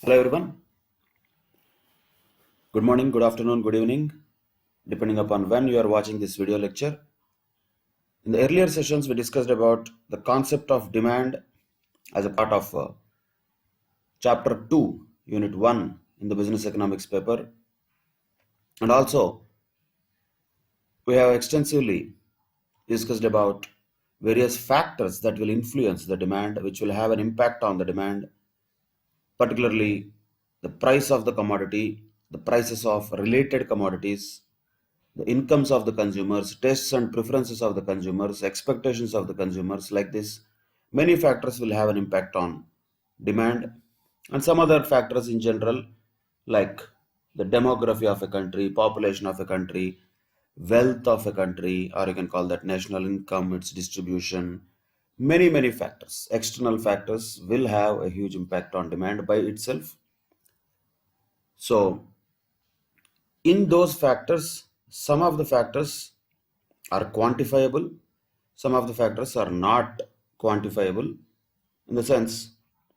Hello everyone. Good morning, good afternoon, good evening, depending upon when you are watching this video lecture. In the earlier sessions, we discussed about the concept of demand as a part of chapter 2, unit 1 in the business economics paper. And also, we have extensively discussed about various factors that will influence the demand, which will have an impact on the demand, particularly the price of the commodity, the prices of related commodities, the incomes of the consumers, tastes and preferences of the consumers, expectations of the consumers. Like this, many factors will have an impact on demand, and some other factors in general, like the demography of a country, population of a country, wealth of a country, or you can call that national income, its distribution. Many factors, external factors, will have a huge impact on demand by itself. So in those factors, some of the factors are quantifiable, some of the factors are not quantifiable, in the sense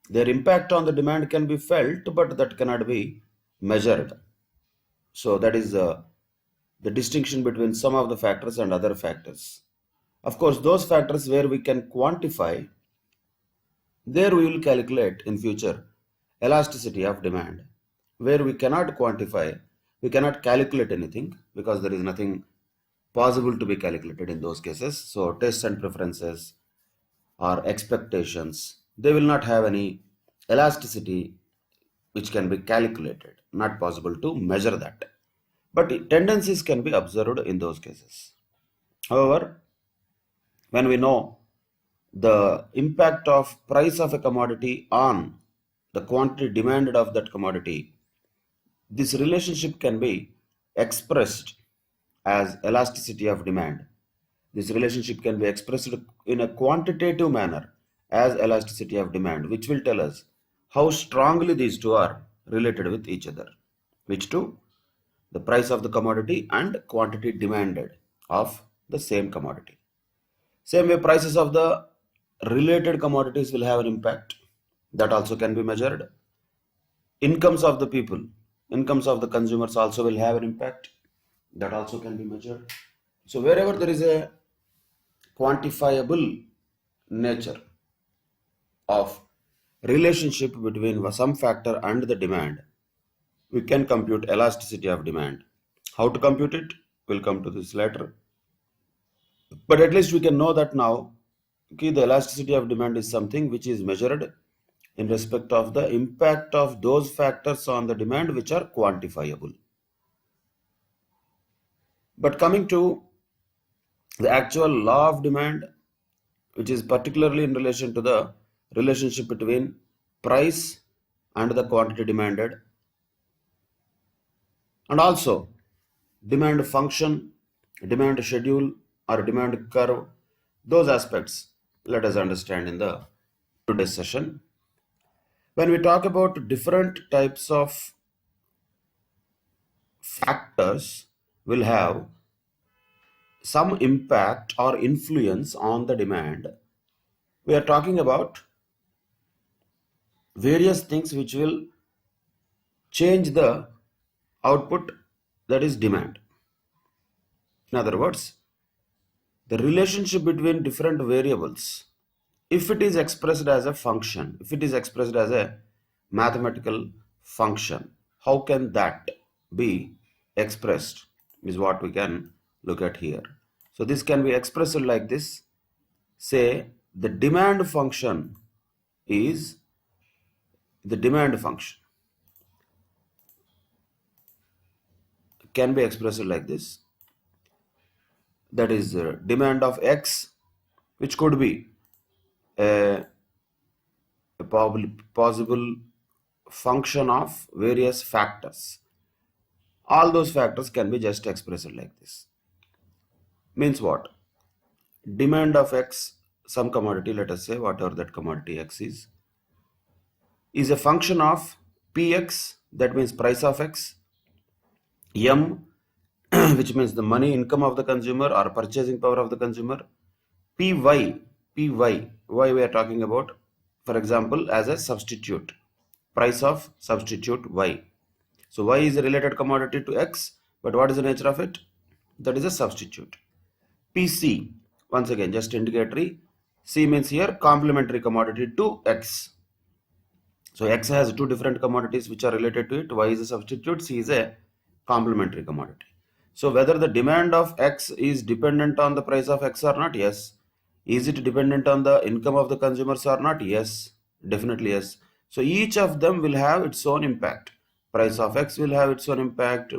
their impact on the demand can be felt, but that cannot be measured. So that is the distinction between some of the factors and other factors. Of course, those factors where we can quantify, there we will calculate in future elasticity of demand. Where we cannot quantify, we cannot calculate anything, because there is nothing possible to be calculated in those cases. So tastes and preferences or expectations, they will not have any elasticity which can be calculated, not possible to measure that. But tendencies can be observed in those cases. However, when we know the impact of price of a commodity on the quantity demanded of that commodity, this relationship can be expressed as elasticity of demand. This relationship can be expressed in a quantitative manner as elasticity of demand, which will tell us how strongly these two are related with each other. Which two? The price of the commodity and quantity demanded of the same commodity. Same way, prices of the related commodities will have an impact. That also can be measured. Incomes of the people, incomes of the consumers also will have an impact. That also can be measured. So wherever there is a quantifiable nature of relationship between some factor and the demand, we can compute elasticity of demand. How to compute it? We'll come to this later. But at least we can know that now, okay, the elasticity of demand is something which is measured in respect of the impact of those factors on the demand which are quantifiable. But coming to the actual law of demand, which is particularly in relation to the relationship between price and the quantity demanded, and also demand function, demand schedule, or demand curve, those aspects let us understand in the today's session. When we talk about different types of factors will have some impact or influence on the demand, we are talking about various things which will change the output, that is demand. In other words, the relationship between different variables, if it is expressed as a function, if it is expressed as a mathematical function, how can that be expressed is what we can look at here. So this can be expressed like this. Say the demand function is the demand function can be expressed like this. That is the demand of X, which could be a possible function of various factors. All those factors can be just expressed like this. Means what? Demand of X, some commodity, let us say whatever that commodity X is a function of Px, that means price of X, M, which means the money income of the consumer or purchasing power of the consumer, Py, why we are talking about, for example, as a substitute. price of substitute Y. So Y is a related commodity to X, but what is the nature of it? That is a substitute. PC, once again, just indicatory. C means here complementary commodity to X. So X has two different commodities which are related to it. Y is a substitute, C is a complementary commodity. So whether the demand of X is dependent on the price of X or not? Yes. Is it dependent on the income of the consumers or not? Yes. Definitely yes. So each of them will have its own impact. Price of X will have its own impact.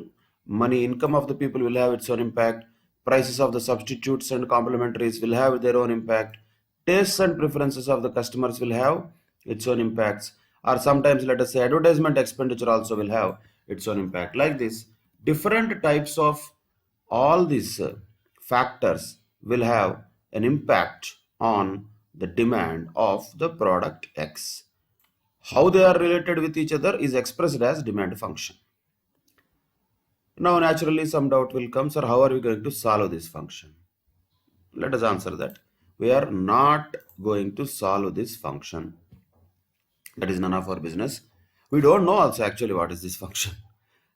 Money income of the people will have its own impact. Prices of the substitutes and complementaries will have their own impact. Tastes and preferences of the customers will have its own impacts. Or sometimes, let us say, advertisement expenditure also will have its own impact. Like this, different types of all these factors will have an impact on the demand of the product X. How they are related with each other is expressed as demand function. Now, naturally, some doubt will come, sir, how are we going to solve this function? Let us answer that. We are not going to solve this function. That is none of our business. We don't know also actually what is this function.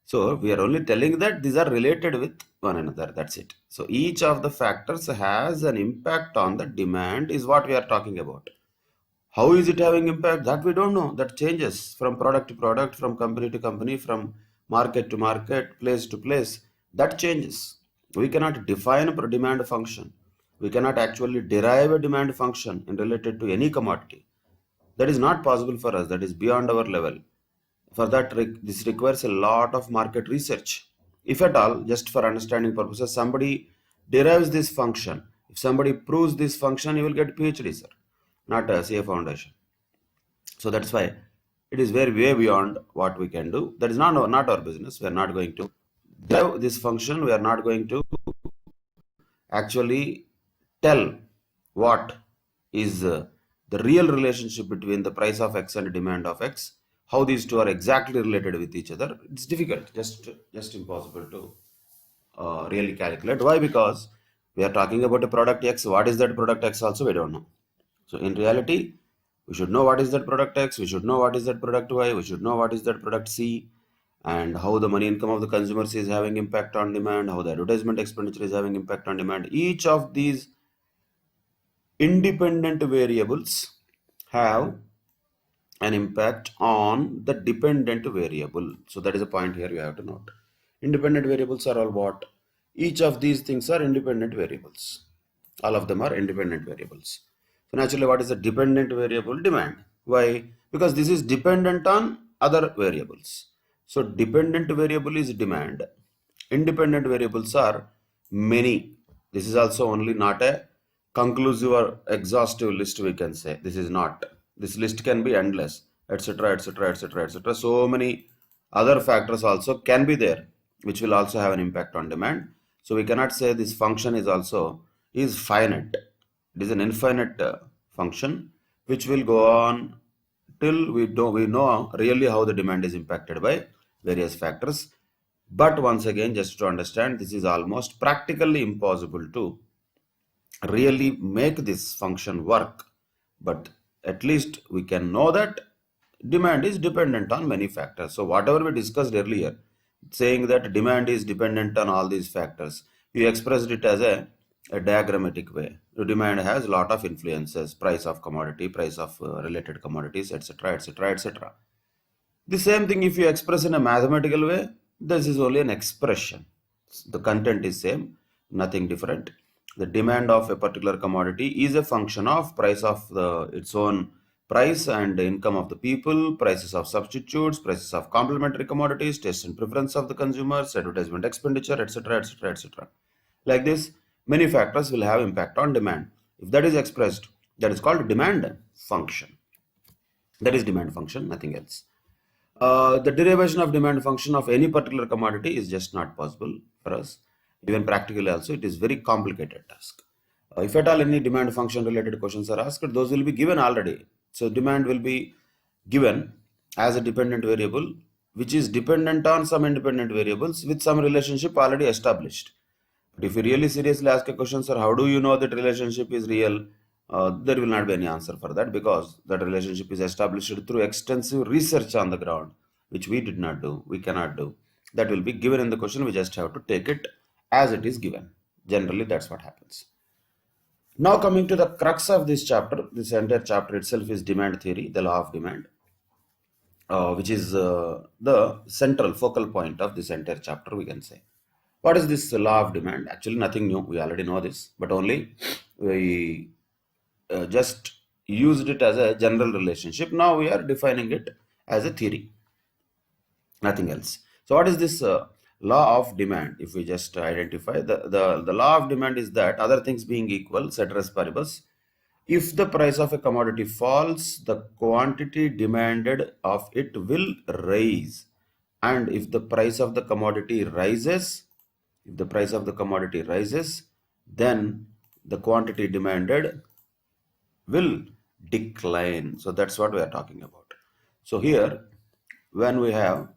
So we are only telling that these are related with one another. That's it. So each of the factors has an impact on the demand is what we are talking about. How is it having impact? That we don't know. That changes from product to product, from company to company, from market to market, place to place. That changes. We cannot define a demand function. We cannot actually derive a demand function in related to any commodity. That is not possible for us. That is beyond our level. For that, this requires a lot of market research. If at all, just for understanding purposes, somebody derives this function. If somebody proves this function, you will get PhD, sir, not a CA foundation. So that's why it is very way beyond what we can do. That is not our business. We are not going to derive this function. We are not going to actually tell what is the real relationship between the price of X and demand of X, how these two are exactly related with each other. It's difficult, just impossible to really calculate. Why? Because we are talking about a product X. What is that product X also we don't know. So in reality, we should know what is that product X, we should know what is that product Y, we should know what is that product C, and how the money income of the consumers is having impact on demand, how the advertisement expenditure is having impact on demand. Each of these independent variables have an impact on the dependent variable. So that is a point here you have to note. Independent variables are all what? Each of these things are independent variables. All of them are independent variables. So naturally, what is the dependent variable? Demand. Why? Because this is dependent on other variables. So dependent variable is demand. Independent variables are many. This is also only not a conclusive or exhaustive list, we can say. This is not. This list can be endless, etc., etc., etc., etc. So many other factors also can be there, which will also have an impact on demand. So we cannot say this function is finite. It is an infinite function which will go on till we know really how the demand is impacted by various factors. But once again, just to understand, this is almost practically impossible to really make this function work. But at least we can know that demand is dependent on many factors. So whatever we discussed earlier, saying that demand is dependent on all these factors, you expressed it as a diagrammatic way. The demand has a lot of influences: price of commodity, price of related commodities, etc., etc., etc. The same thing if you express in a mathematical way, this is only an expression. The content is same, nothing different. The demand of a particular commodity is a function of price of its own price and the income of the people, prices of substitutes, prices of complementary commodities, taste and preference of the consumers, advertisement expenditure, etc., etc., etc. Like this, many factors will have impact on demand. If that is expressed, that is called demand function. That is demand function, nothing else. The derivation of demand function of any particular commodity is just not possible for us. Even practically also, it is very complicated task. If at all any demand function related questions are asked, those will be given already. So demand will be given as a dependent variable, which is dependent on some independent variables with some relationship already established. But if you really seriously ask a question, sir, how do you know that relationship is real? there will not be any answer for that, because that relationship is established through extensive research on the ground, which we did not do, we cannot do. That will be given in the question, we just have to take it as it is given. Generally, that's what happens. Now coming to the crux of this chapter, this entire chapter itself is demand theory, the law of demand, which is the central focal point of this entire chapter, we can say. What is this law of demand? Actually, nothing new. We already know this, but only we just used it as a general relationship. Now we are defining it as a theory, nothing else. So what is this law of demand? If we just identify the law of demand is that, other things being equal, ceteris paribus, if the price of a commodity falls, the quantity demanded of it will rise, and if the price of the commodity rises, then the quantity demanded will decline. So that's what we are talking about. So here, when we have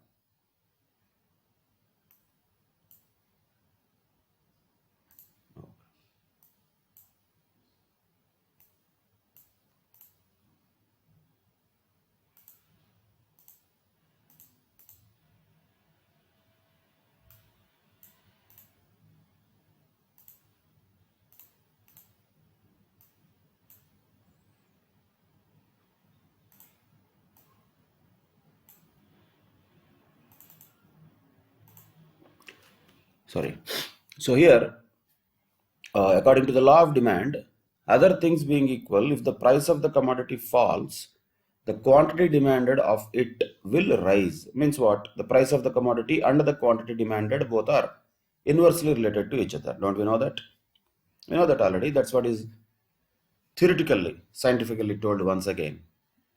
sorry. So here, according to the law of demand, other things being equal, if the price of the commodity falls, the quantity demanded of it will rise. Means what? The price of the commodity and the quantity demanded both are inversely related to each other. Don't we know that? We know that already. That's what is theoretically, scientifically told once again,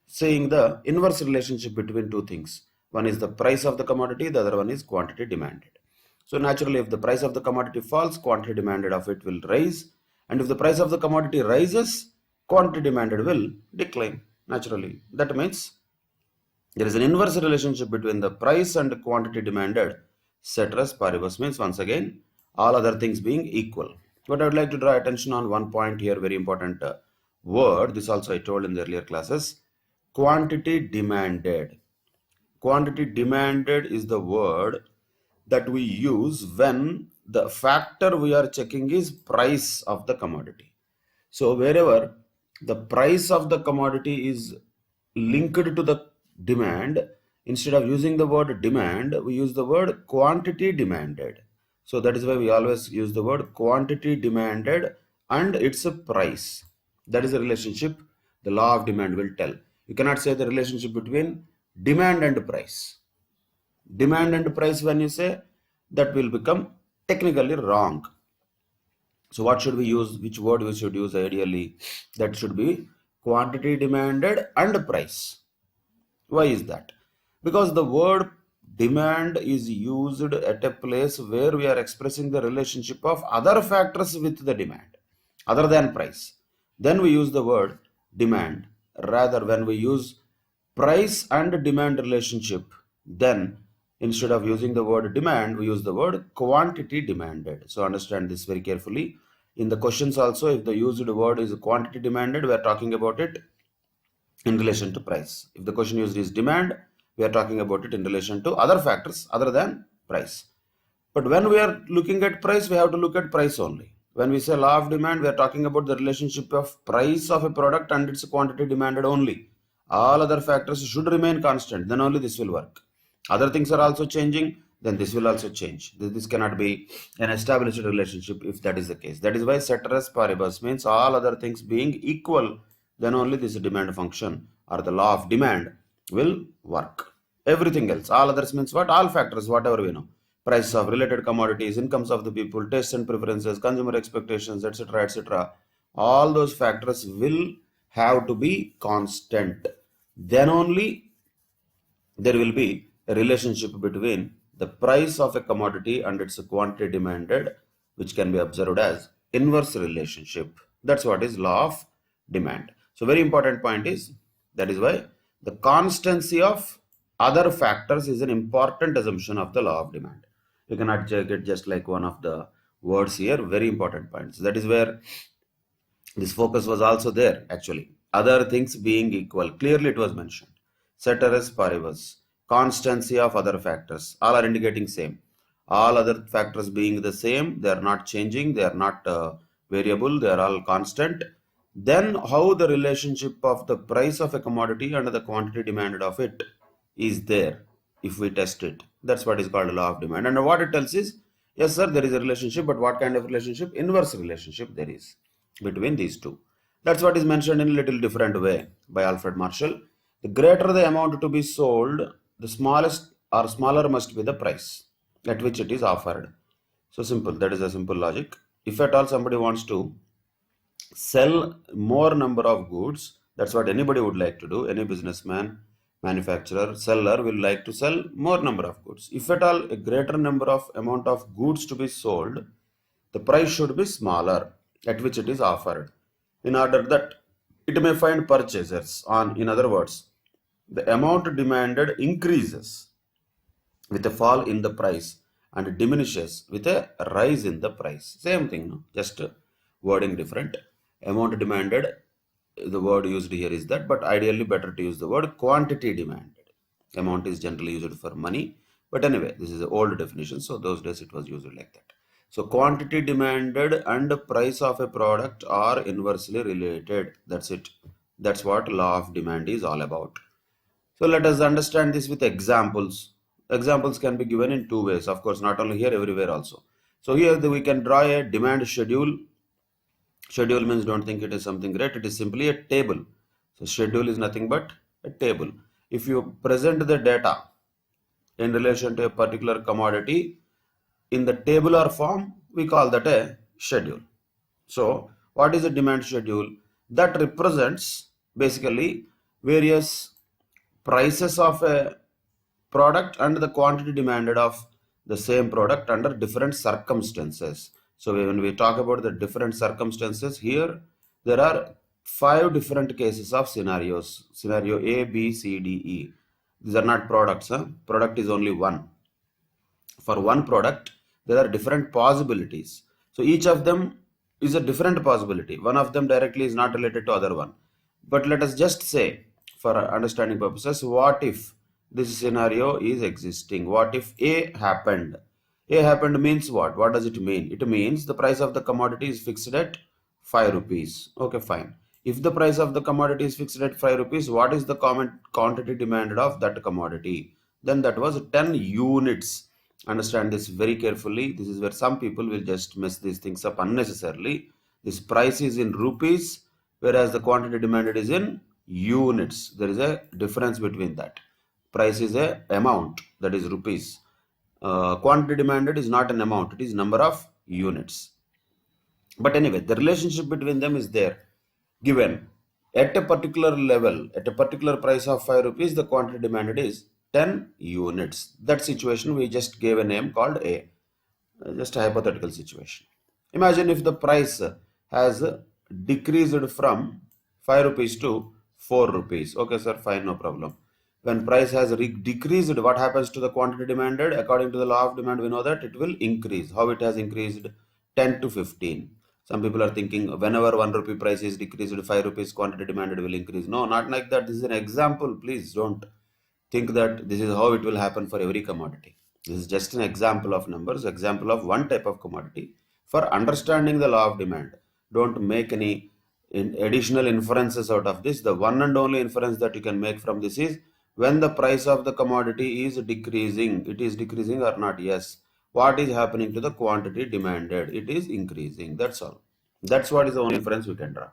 saying the inverse relationship between two things. One is the price of the commodity, the other one is quantity demanded. So naturally, if the price of the commodity falls, quantity demanded of it will rise, and if the price of the commodity rises, quantity demanded will decline naturally. That means there is an inverse relationship between the price and quantity demanded. Ceteris paribus means, once again, all other things being equal. But I would like to draw attention on one point here, very important word. This also I told in the earlier classes. Quantity demanded. Quantity demanded is the word that we use when the factor we are checking is price of the commodity. So wherever the price of the commodity is linked to the demand, instead of using the word demand, we use the word quantity demanded. So that is why we always use the word quantity demanded and its a price. That is the relationship the law of demand will tell. You cannot say the relationship between demand and price. Demand and price, when you say, that will become technically wrong. So what should we use? Which word we should use ideally? That should be quantity demanded and price. Why is that? Because the word demand is used at a place where we are expressing the relationship of other factors with the demand other than price. Then we use the word demand. Rather, when we use price and demand relationship, then instead of using the word demand, we use the word quantity demanded. So understand this very carefully. In the questions also, if the used word is quantity demanded, we are talking about it in relation to price. If the question used is demand, we are talking about it in relation to other factors other than price. But when we are looking at price, we have to look at price only. When we say law of demand, we are talking about the relationship of price of a product and its quantity demanded only. All other factors should remain constant, then only this will work. Other things are also changing, then this will also change. This cannot be an established relationship if that is the case. That is why ceteris paribus means all other things being equal, then only this demand function or the law of demand will work. Everything else, all others means what? All factors, whatever we know. Prices of related commodities, incomes of the people, tastes and preferences, consumer expectations, etc., etc. All those factors will have to be constant. Then only there will be a relationship between the price of a commodity and its quantity demanded, which can be observed as inverse relationship. That's what is law of demand. So very important point is, that is why the constancy of other factors is an important assumption of the law of demand. You cannot get just like one of the words here. Very important points. That is where This focus was also there actually. Other things being equal, clearly it was mentioned. Ceteris paribus, constancy of other factors, all are indicating same. All other factors being the same, they are not changing, they are not variable, they are all constant. Then how the relationship of the price of a commodity and the quantity demanded of it is there if we test it. That's what is called law of demand. And what it tells is, yes, sir, there is a relationship, but what kind of relationship? Inverse relationship there is between these two. That's what is mentioned in a little different way by Alfred Marshall. The greater the amount to be sold, the smallest or smaller must be the price at which it is offered. So simple. That is a simple logic. If at all somebody wants to sell more number of goods, that's what anybody would like to do. Any businessman, manufacturer, seller will like to sell more number of goods. If at all a greater number of amount of goods to be sold, the price should be smaller at which it is offered, in order that it may find purchasers on. In other words, the amount demanded increases with a fall in the price and diminishes with a rise in the price. Same thing, no? Just wording different. Amount demanded, the word used here is that, but ideally better to use the word quantity demanded. Amount is generally used for money, but anyway, this is an old definition, so those days it was used like that. So quantity demanded and price of a product are inversely related. That's it. That's what law of demand is all about. So let us understand this with examples. Examples can be given in two ways, of course, not only here, everywhere also. So here we can draw a demand schedule. Schedule means don't think it is something great, it is simply a table. So schedule is nothing but a table. If you present the data in relation to a particular commodity in the tabular form, we call that a schedule. So what is a demand schedule? That represents basically various prices of a product and the quantity demanded of the same product under different circumstances. So when we talk about the different circumstances here, there are 5 different cases of scenarios. Scenario A, B, C, D, E. These are not products. Product is only one. For one product, there are different possibilities. So each of them is a different possibility. One of them directly is not related to other one. But let us just say, for understanding purposes, what if this scenario is existing? What if A happened? A happened means what? What does it mean? It means the price of the commodity is fixed at 5 rupees. Okay, fine. If the price of the commodity is fixed at 5 rupees, what is the common quantity demanded of that commodity? Then that was 10 units. Understand this very carefully. This is where some people will just mess these things up unnecessarily. This price is in rupees, whereas the quantity demanded is in units. There is a difference between that. Price is a amount, that is rupees. Quantity demanded is not an amount, it is number of units. But anyway, the relationship between them is there, given at a particular level, at a particular price of 5 rupees, the quantity demanded is 10 units. That situation we just gave a name called A. Just a hypothetical situation. Imagine if the price has decreased from 5 rupees to 4 rupees. Okay, sir, fine, no problem. When price has decreased, what happens to the quantity demanded? According to the law of demand, we know that it will increase. How it has increased? 10 to 15. Some people are thinking whenever 1 rupee price is decreased, 5 rupees quantity demanded will increase. No, not like that. This is an example. Please don't think that this is how it will happen for every commodity. This is just an example of numbers, example of one type of commodity. For understanding the law of demand, don't make any additional inferences out of this. The one and only inference that you can make from this is, when the price of the commodity is decreasing, it is decreasing or not? Yes. What is happening to the quantity demanded? It is increasing. That's all. That's what is the only inference we can draw.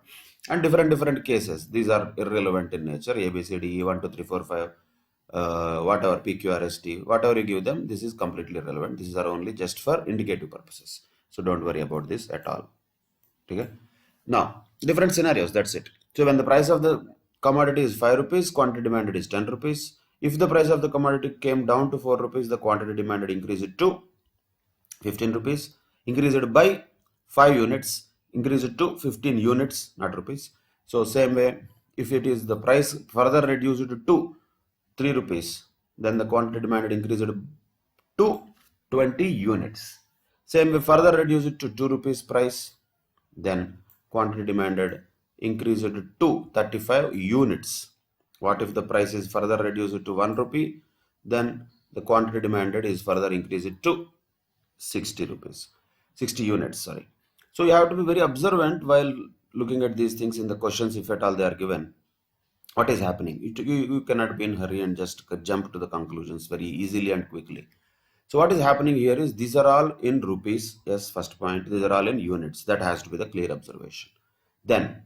And different cases. These are irrelevant in nature. A, B, C, D, E, 1, 2, 3, 4, 5, whatever, P, Q, R, S, T, whatever you give them, this is completely irrelevant. These are only just for indicative purposes. So don't worry about this at all. Okay? Now, different scenarios. That's it. So when the price of the commodity is 5 rupees, quantity demanded is 10 rupees. If the price of the commodity came down to 4 rupees, the quantity demanded increased to 15 rupees, increased by 5 units, increased to 15 units, not rupees. So same way, if it is the price further reduced to 3 rupees, then the quantity demanded increased to 20 units. Same way, further reduced to 2 rupees price, then quantity demanded increased to 35 units. What if the price is further reduced to 1 rupee? Then the quantity demanded is further increased to 60 rupees, 60 units, sorry. So you have to be very observant while looking at these things in the questions, if at all they are given. What is happening? You cannot be in hurry and just jump to the conclusions very easily and quickly. So what is happening here is these are all in rupees. Yes, first point, these are all in units. That has to be the clear observation. Then,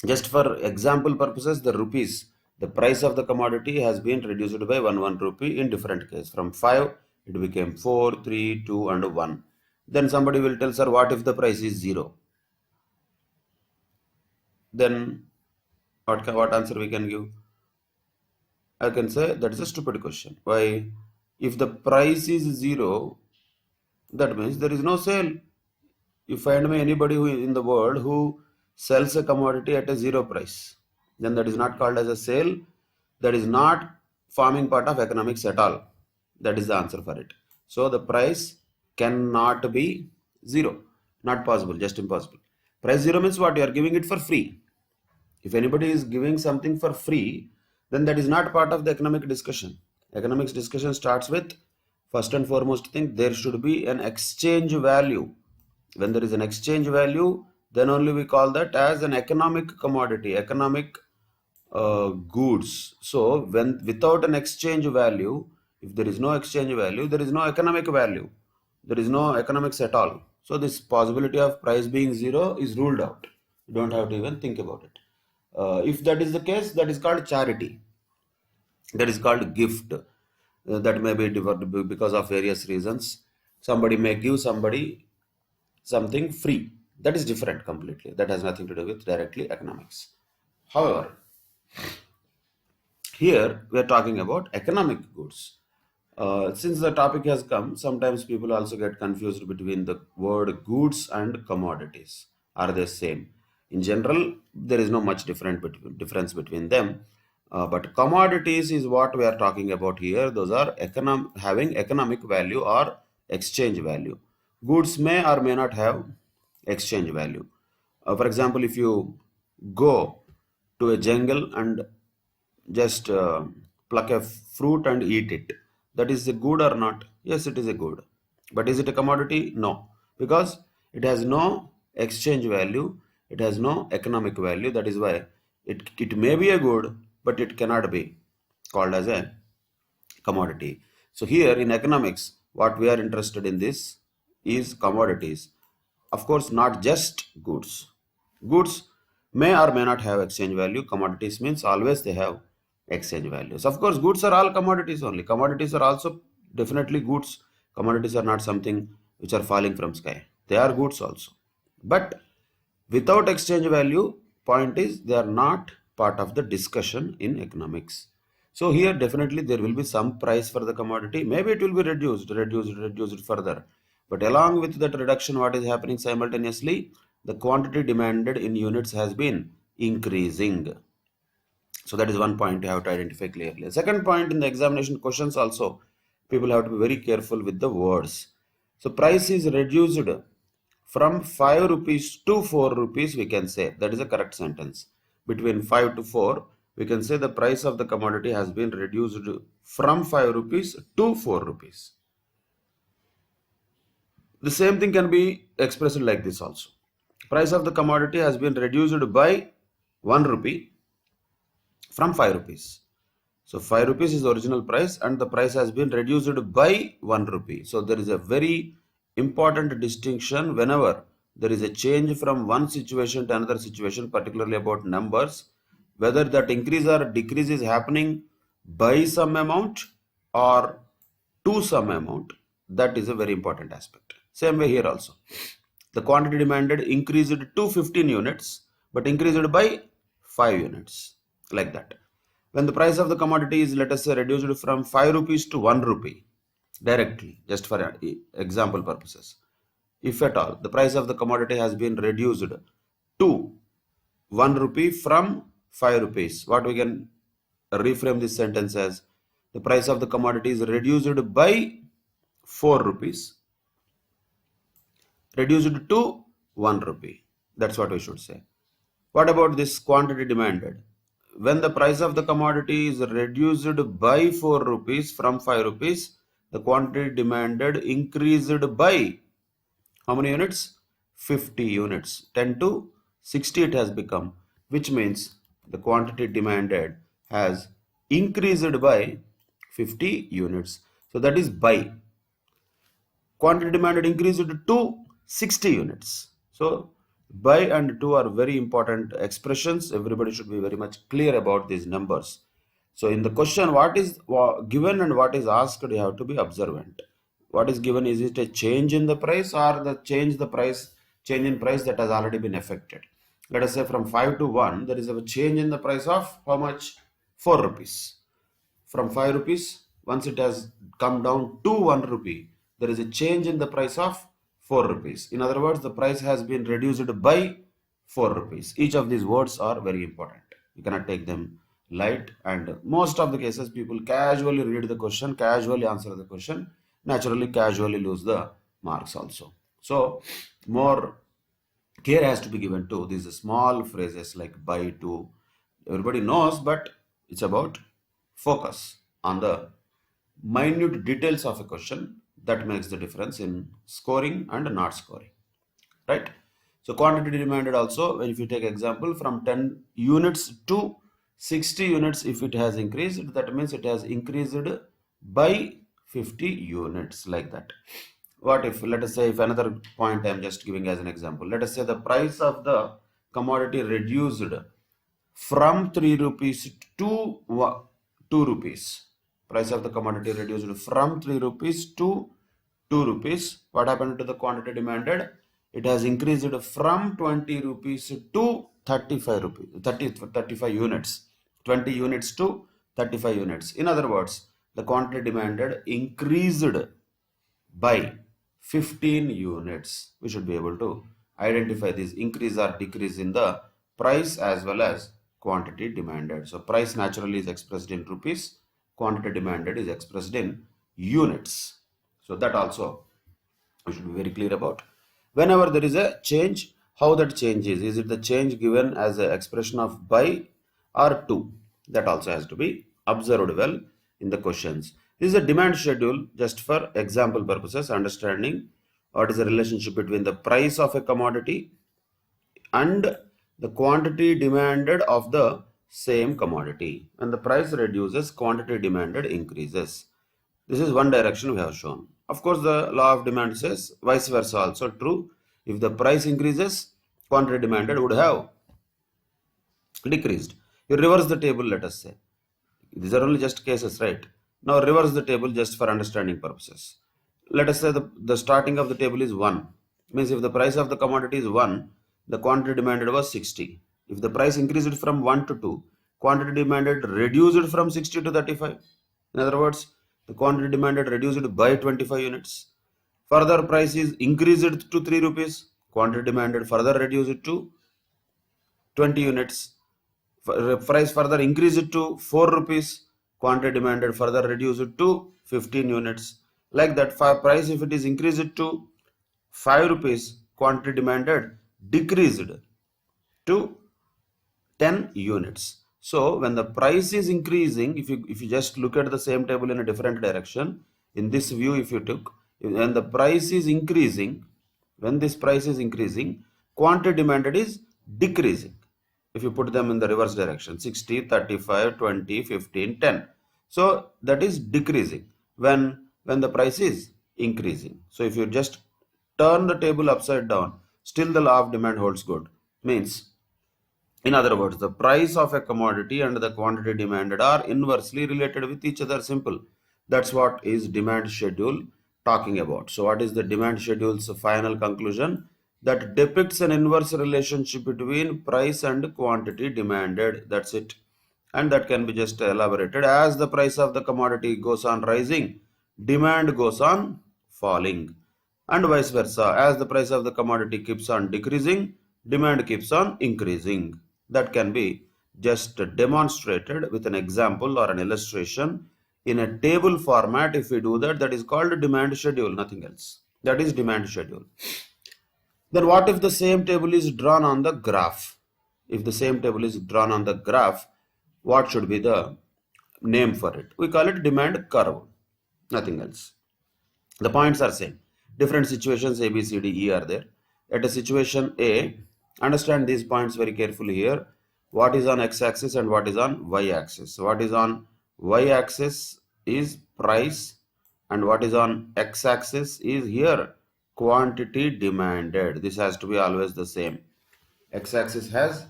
just for example purposes, the rupees, the price of the commodity has been reduced by 1 rupee in different cases. From 5, it became 4, 3, 2, and 1. Then somebody will tell, sir, what if the price is 0? Then what answer we can give? I can say that is a stupid question. Why? If the price is 0, that means there is no sale. You find me anybody who in the world who sells a commodity at a 0 price, then that is not called as a sale. That is not forming part of economics at all. That is the answer for it. So the price cannot be 0. Not possible, just impossible. Price 0 means what? You are giving it for free. If anybody is giving something for free, then that is not part of the economic discussion. Economics discussion starts with, first and foremost thing, there should be an exchange value. When there is an exchange value, then only we call that as an economic commodity, economic goods. So when without an exchange value, if there is no exchange value, there is no economic value. There is no economics at all. So this possibility of price being 0 is ruled out. You don't have to even think about it. If that is the case, that is called charity. That is called gift. That may be because of various reasons. Somebody may give somebody something free. That is different completely. That has nothing to do with directly economics. However, here we are talking about economic goods. Since the topic has come, sometimes people also get confused between the word goods and commodities. Are they same? In general, there is no much difference between them. But commodities is what we are talking about here. Those are having economic value or exchange value. Goods may or may not have exchange value. For example, if you go to a jungle and just pluck a fruit and eat it, that is a good or not? Yes, it is a good. But is it a commodity? No, because it has no exchange value. It has no economic value. That is why it may be a good, but it cannot be called as a commodity. So here in economics, what we are interested in this is commodities. Of course, not just goods. Goods may or may not have exchange value. Commodities means always they have exchange values. Of course, goods are all commodities only. Commodities are also definitely goods. Commodities are not something which are falling from sky. They are goods also. But without exchange value, point is they are not part of the discussion in economics. So here definitely there will be some price for the commodity. Maybe it will be reduced further. But along with that reduction, what is happening simultaneously? The quantity demanded in units has been increasing. So that is one point you have to identify clearly. Second point, in the examination questions also, people have to be very careful with the words. So price is reduced from 5 rupees to 4 rupees, we can say. That is a correct sentence. Between 5 to 4, we can say the price of the commodity has been reduced from 5 rupees to 4 rupees. The same thing can be expressed like this also. Price of the commodity has been reduced by 1 rupee from 5 rupees. So 5 rupees is the original price and the price has been reduced by 1 rupee. So there is a very important distinction whenever there is a change from one situation to another situation, particularly about numbers, whether that increase or decrease is happening by some amount or to some amount. That is a very important aspect. Same way here also. The quantity demanded increased to 15 units, but increased by 5 units, like that. When the price of the commodity is, let us say, reduced from 5 rupees to 1 rupee, directly, just for example purposes. If at all, the price of the commodity has been reduced to 1 rupee from 5 rupees, what we can reframe this sentence as, the price of the commodity is reduced by 4 rupees, reduced to 1 rupee. That's what we should say. What about this quantity demanded? When the price of the commodity is reduced by 4 rupees from 5 rupees, the quantity demanded increased by how many units? 50 units. 10 to 60 it has become, which means the quantity demanded has increased by 50 units. So that is by. Quantity demanded increased to 60 units. So by and to are very important expressions. Everybody should be very much clear about these numbers. So in the question, what is given and what is asked, you have to be observant. What is given, is it a change in the price or the change in price that has already been affected? Let us say from 5 to 1, there is a change in the price of how much? 4 rupees. From 5 rupees, once it has come down to 1 rupee, there is a change in the price of 4 rupees. In other words, the price has been reduced by 4 rupees. Each of these words are very important. You cannot take them light, and most of the cases people casually read the question, casually answer the question, naturally casually lose the marks also. So more care has to be given to these small phrases like by, to. Everybody knows, but it's about focus on the minute details of a question that makes the difference in scoring and not scoring, right? So quantity demanded also, if you take example from 10 units to 60 units, if it has increased, that means it has increased by 50 units, like that. What if, let us say, if another point I am just giving as an example, let us say the price of the commodity reduced from 3 rupees to 2 rupees. Price of the commodity reduced from 3 rupees to 2 rupees. What happened to the quantity demanded? It has increased from 20 rupees to 35 rupees, 35 units. 20 units to 35 units. In other words, the quantity demanded increased by 15 units. We should be able to identify this increase or decrease in the price as well as quantity demanded. So price naturally is expressed in rupees, quantity demanded is expressed in units. So that also we should be very clear about. Whenever there is a change, how that change is it the change given as an expression of by or to? That also has to be observed well in the questions. This is a demand schedule, just for example purposes, understanding what is the relationship between the price of a commodity and the quantity demanded of the same commodity. When the price reduces, quantity demanded increases. This is one direction we have shown. Of course, the law of demand says vice versa also true. If the price increases, quantity demanded would have decreased. You reverse the table, let us say. These are only just cases, right? Now reverse the table just for understanding purposes. Let us say the starting of the table is 1. Means if the price of the commodity is 1, the quantity demanded was 60. If the price increased from 1 to 2, quantity demanded reduced from 60 to 35. In other words, the quantity demanded reduced by 25 units. Further price is increased to 3 rupees. Quantity demanded further reduced to 20 units. Price further increased to 4 rupees. Quantity demanded further reduced to 15 units. Like that, price if it is increased to 5 rupees, quantity demanded decreased to 10 units. So when the price is increasing, if you just look at the same table in a different direction, in this view if you took, when the price is increasing, when this price is increasing, quantity demanded is decreasing. If you put them in the reverse direction, 60, 35, 20, 15, 10. So that is decreasing when the price is increasing. So if you just turn the table upside down, still the law of demand holds good. Means, in other words, the price of a commodity and the quantity demanded are inversely related with each other. Simple. That's what is demand schedule talking about. So what is the demand schedule's final conclusion? That depicts an inverse relationship between price and quantity demanded. That's it. And that can be just elaborated. As the price of the commodity goes on rising, demand goes on falling. And vice versa. As the price of the commodity keeps on decreasing, demand keeps on increasing. That can be just demonstrated with an example or an illustration in a table format. If we do that, that is called demand schedule, nothing else. That is demand schedule. Then what if the same table is drawn on the graph? If the same table is drawn on the graph, what should be the name for it? We call it demand curve, nothing else. The points are same. Different situations A, B, C, D, E are there. At a situation A, understand these points very carefully here. What is on x-axis and what is on y-axis? What is on y-axis is price, and what is on x-axis is here quantity demanded. This has to be always the same. X-axis has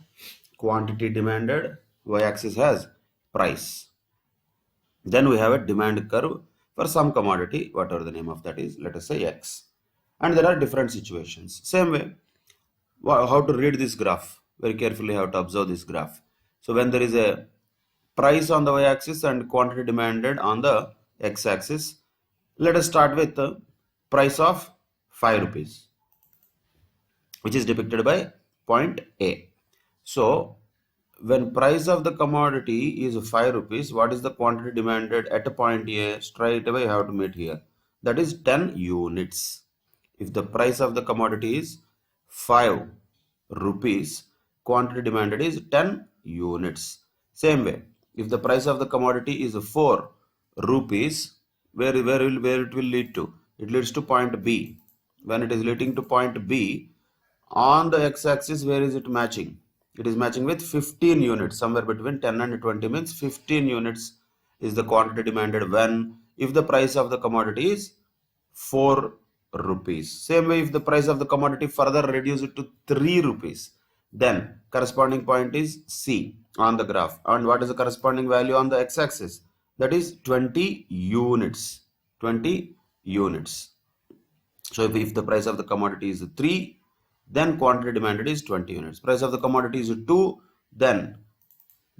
quantity demanded, y-axis has price. Then we have a demand curve for some commodity, whatever the name of that is, let us say X. And there are different situations. Same way, how to read this graph? Very carefully, how to observe this graph. So when there is a price on the y-axis and quantity demanded on the x-axis, let us start with the price of 5 rupees, which is depicted by point A. So when price of the commodity is 5 rupees, what is the quantity demanded at a point A? Straight away you have to meet here. That is 10 units. If the price of the commodity is 5 rupees, quantity demanded is 10 units. Same way, if the price of the commodity is 4 rupees, where it will lead to? It leads to point B. When it is leading to point B, on the x-axis, where is it matching? It is matching with 15 units. Somewhere between 10 and 20 means 15 units is the quantity demanded when, if the price of the commodity is 4 rupees. Same way, if the price of the commodity further reduced to 3 rupees, then corresponding point is C on the graph. And what is the corresponding value on the x-axis? That is 20 units. 20 units. So if the price of the commodity is 3, then quantity demanded is 20 units. Price of the commodity is 2, then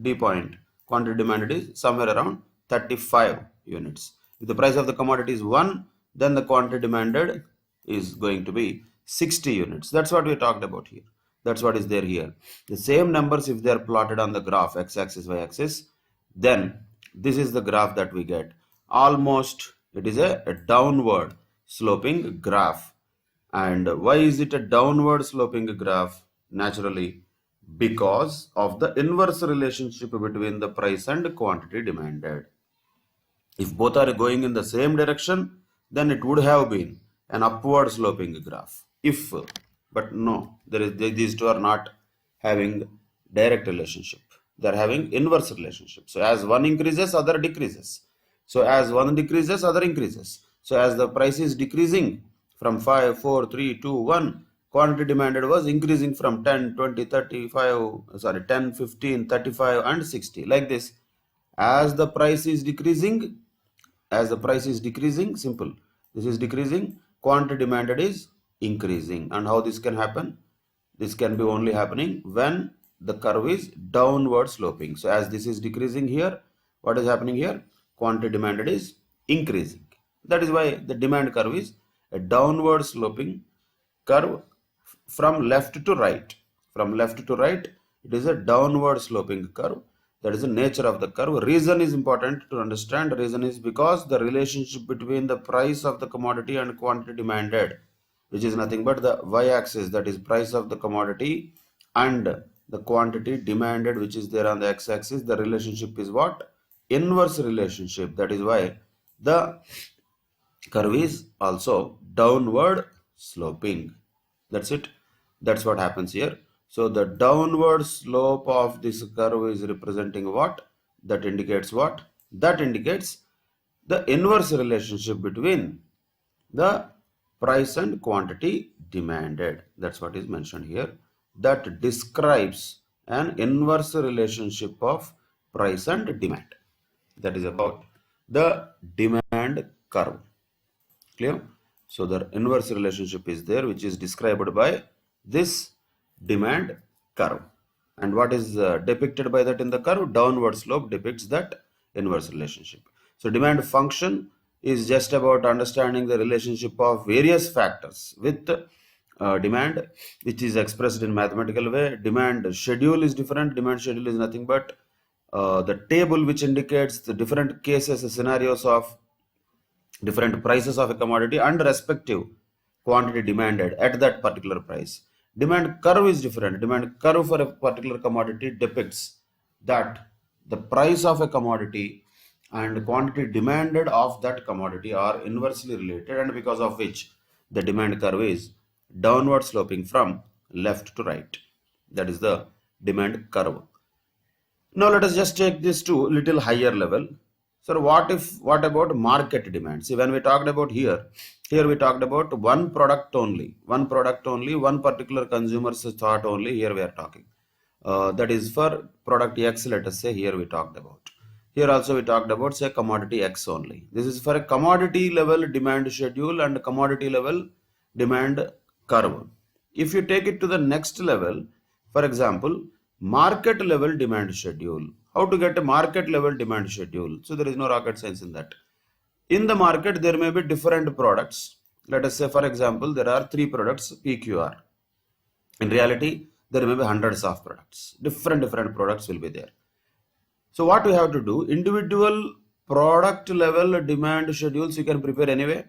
D point, quantity demanded is somewhere around 35 units. If the price of the commodity is 1, then the quantity demanded is going to be 60 units. That's what we talked about here. That's what is there here. The same numbers, if they are plotted on the graph, x-axis, y-axis, then this is the graph that we get. Almost it is a downward sloping graph. And why is it a downward sloping graph? Naturally, because of the inverse relationship between the price and quantity demanded. If both are going in the same direction, then it would have been an upward sloping graph. But no, these two are not having direct relationship. They are having inverse relationship. So as one increases, other decreases. So as one decreases, other increases. So as the price is decreasing from 5, 4, 3, 2, 1, quantity demanded was increasing from 10, 20, 10, 15, 35 and 60. Like this. As the price is decreasing, simple. This is decreasing, quantity demanded is increasing. And how this can happen? This can be only happening when the curve is downward sloping. So as this is decreasing here, what is happening here? Quantity demanded is increasing. That is why the demand curve is a downward sloping curve from left to right. From left to right, it is a downward sloping curve. That is the nature of the curve. Reason is important to understand. Reason is because the relationship between the price of the commodity and quantity demanded, which is nothing but the y-axis, that is price of the commodity, and the quantity demanded, which is there on the x-axis, the relationship is what? Inverse relationship. That is why the curve is also downward sloping. That's it. That's what happens here. So the downward slope of this curve is representing what? That indicates what? That indicates the inverse relationship between the price and quantity demanded. That's what is mentioned here. That describes an inverse relationship of price and demand. That is about the demand curve. Clear? So the inverse relationship is there, which is described by this demand curve. And what is depicted by that in the curve? Downward slope depicts that inverse relationship. So demand function is just about understanding the relationship of various factors with demand, which is expressed in mathematical way. Demand schedule is different. Demand schedule is nothing but the table which indicates the different cases, scenarios of different prices of a commodity and respective quantity demanded at that particular price. Demand curve is different. Demand curve for a particular commodity depicts that the price of a commodity and quantity demanded of that commodity are inversely related, and because of which the demand curve is downward sloping from left to right. That is the demand curve. Now let us just take this to little higher level. So what about market demand? See, when we talked about here we talked about one product only, one particular consumer's thought only. Here we are talking. That is for product X, let us say here we talked about. Here also we talked about say commodity X only. This is for a commodity level demand schedule and commodity level demand curve. If you take it to the next level, for example, market level demand schedule. How to get a market level demand schedule? So there is no rocket science in that. In the market, there may be different products. Let us say, for example, there are 3 products PQR. In reality, there may be hundreds of products. Different products will be there. So what we have to do, individual product level demand schedules you can prepare anyway,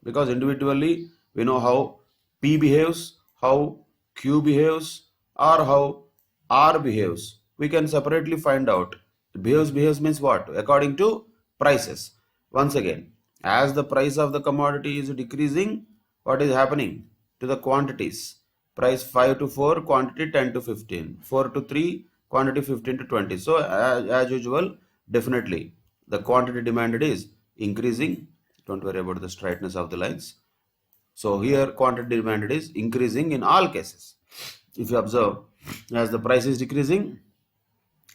because individually we know how P behaves, how Q behaves, or how R behaves. We can separately find out. Behaves means what? According to prices. Once again, as the price of the commodity is decreasing, what is happening to the quantities? Price 5 to 4, quantity 10 to 15. 4 to 3, quantity 15 to 20. So as usual, definitely the quantity demanded is increasing. Don't worry about the straightness of the lines. So here quantity demanded is increasing in all cases. If you observe, as the price is decreasing,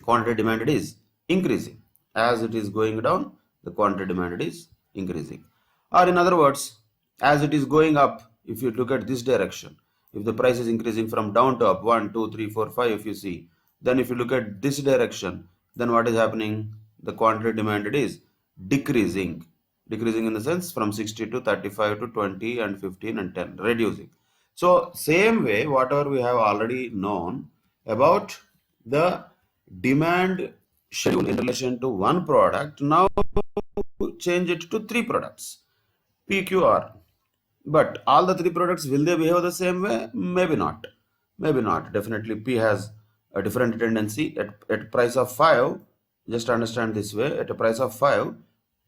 quantity demanded is increasing. As it is going down, the quantity demanded is increasing. Or in other words, as it is going up, if you look at this direction, if the price is increasing from down to up, 1, 2, 3, 4, 5, if you see, then if you look at this direction, then what is happening? The quantity demanded is decreasing. Decreasing in the sense from 60 to 35 to 20 and 15 and 10, reducing. So same way, whatever we have already known about the demand schedule in relation to one product, now change it to 3 products, PQR. But all the 3 products, will they behave the same way? Maybe not. Maybe not. Definitely P has a different tendency. At price of 5, just understand this way, at a price of 5,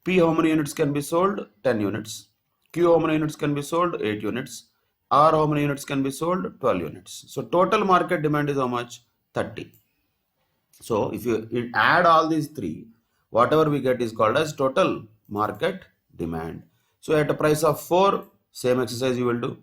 P how many units can be sold? 10 units. Q how many units can be sold? 8 units. R how many units can be sold? 12 units. So total market demand is how much? 30. So if you add all these 3, whatever we get is called as total market demand. So at a price of 4, same exercise you will do.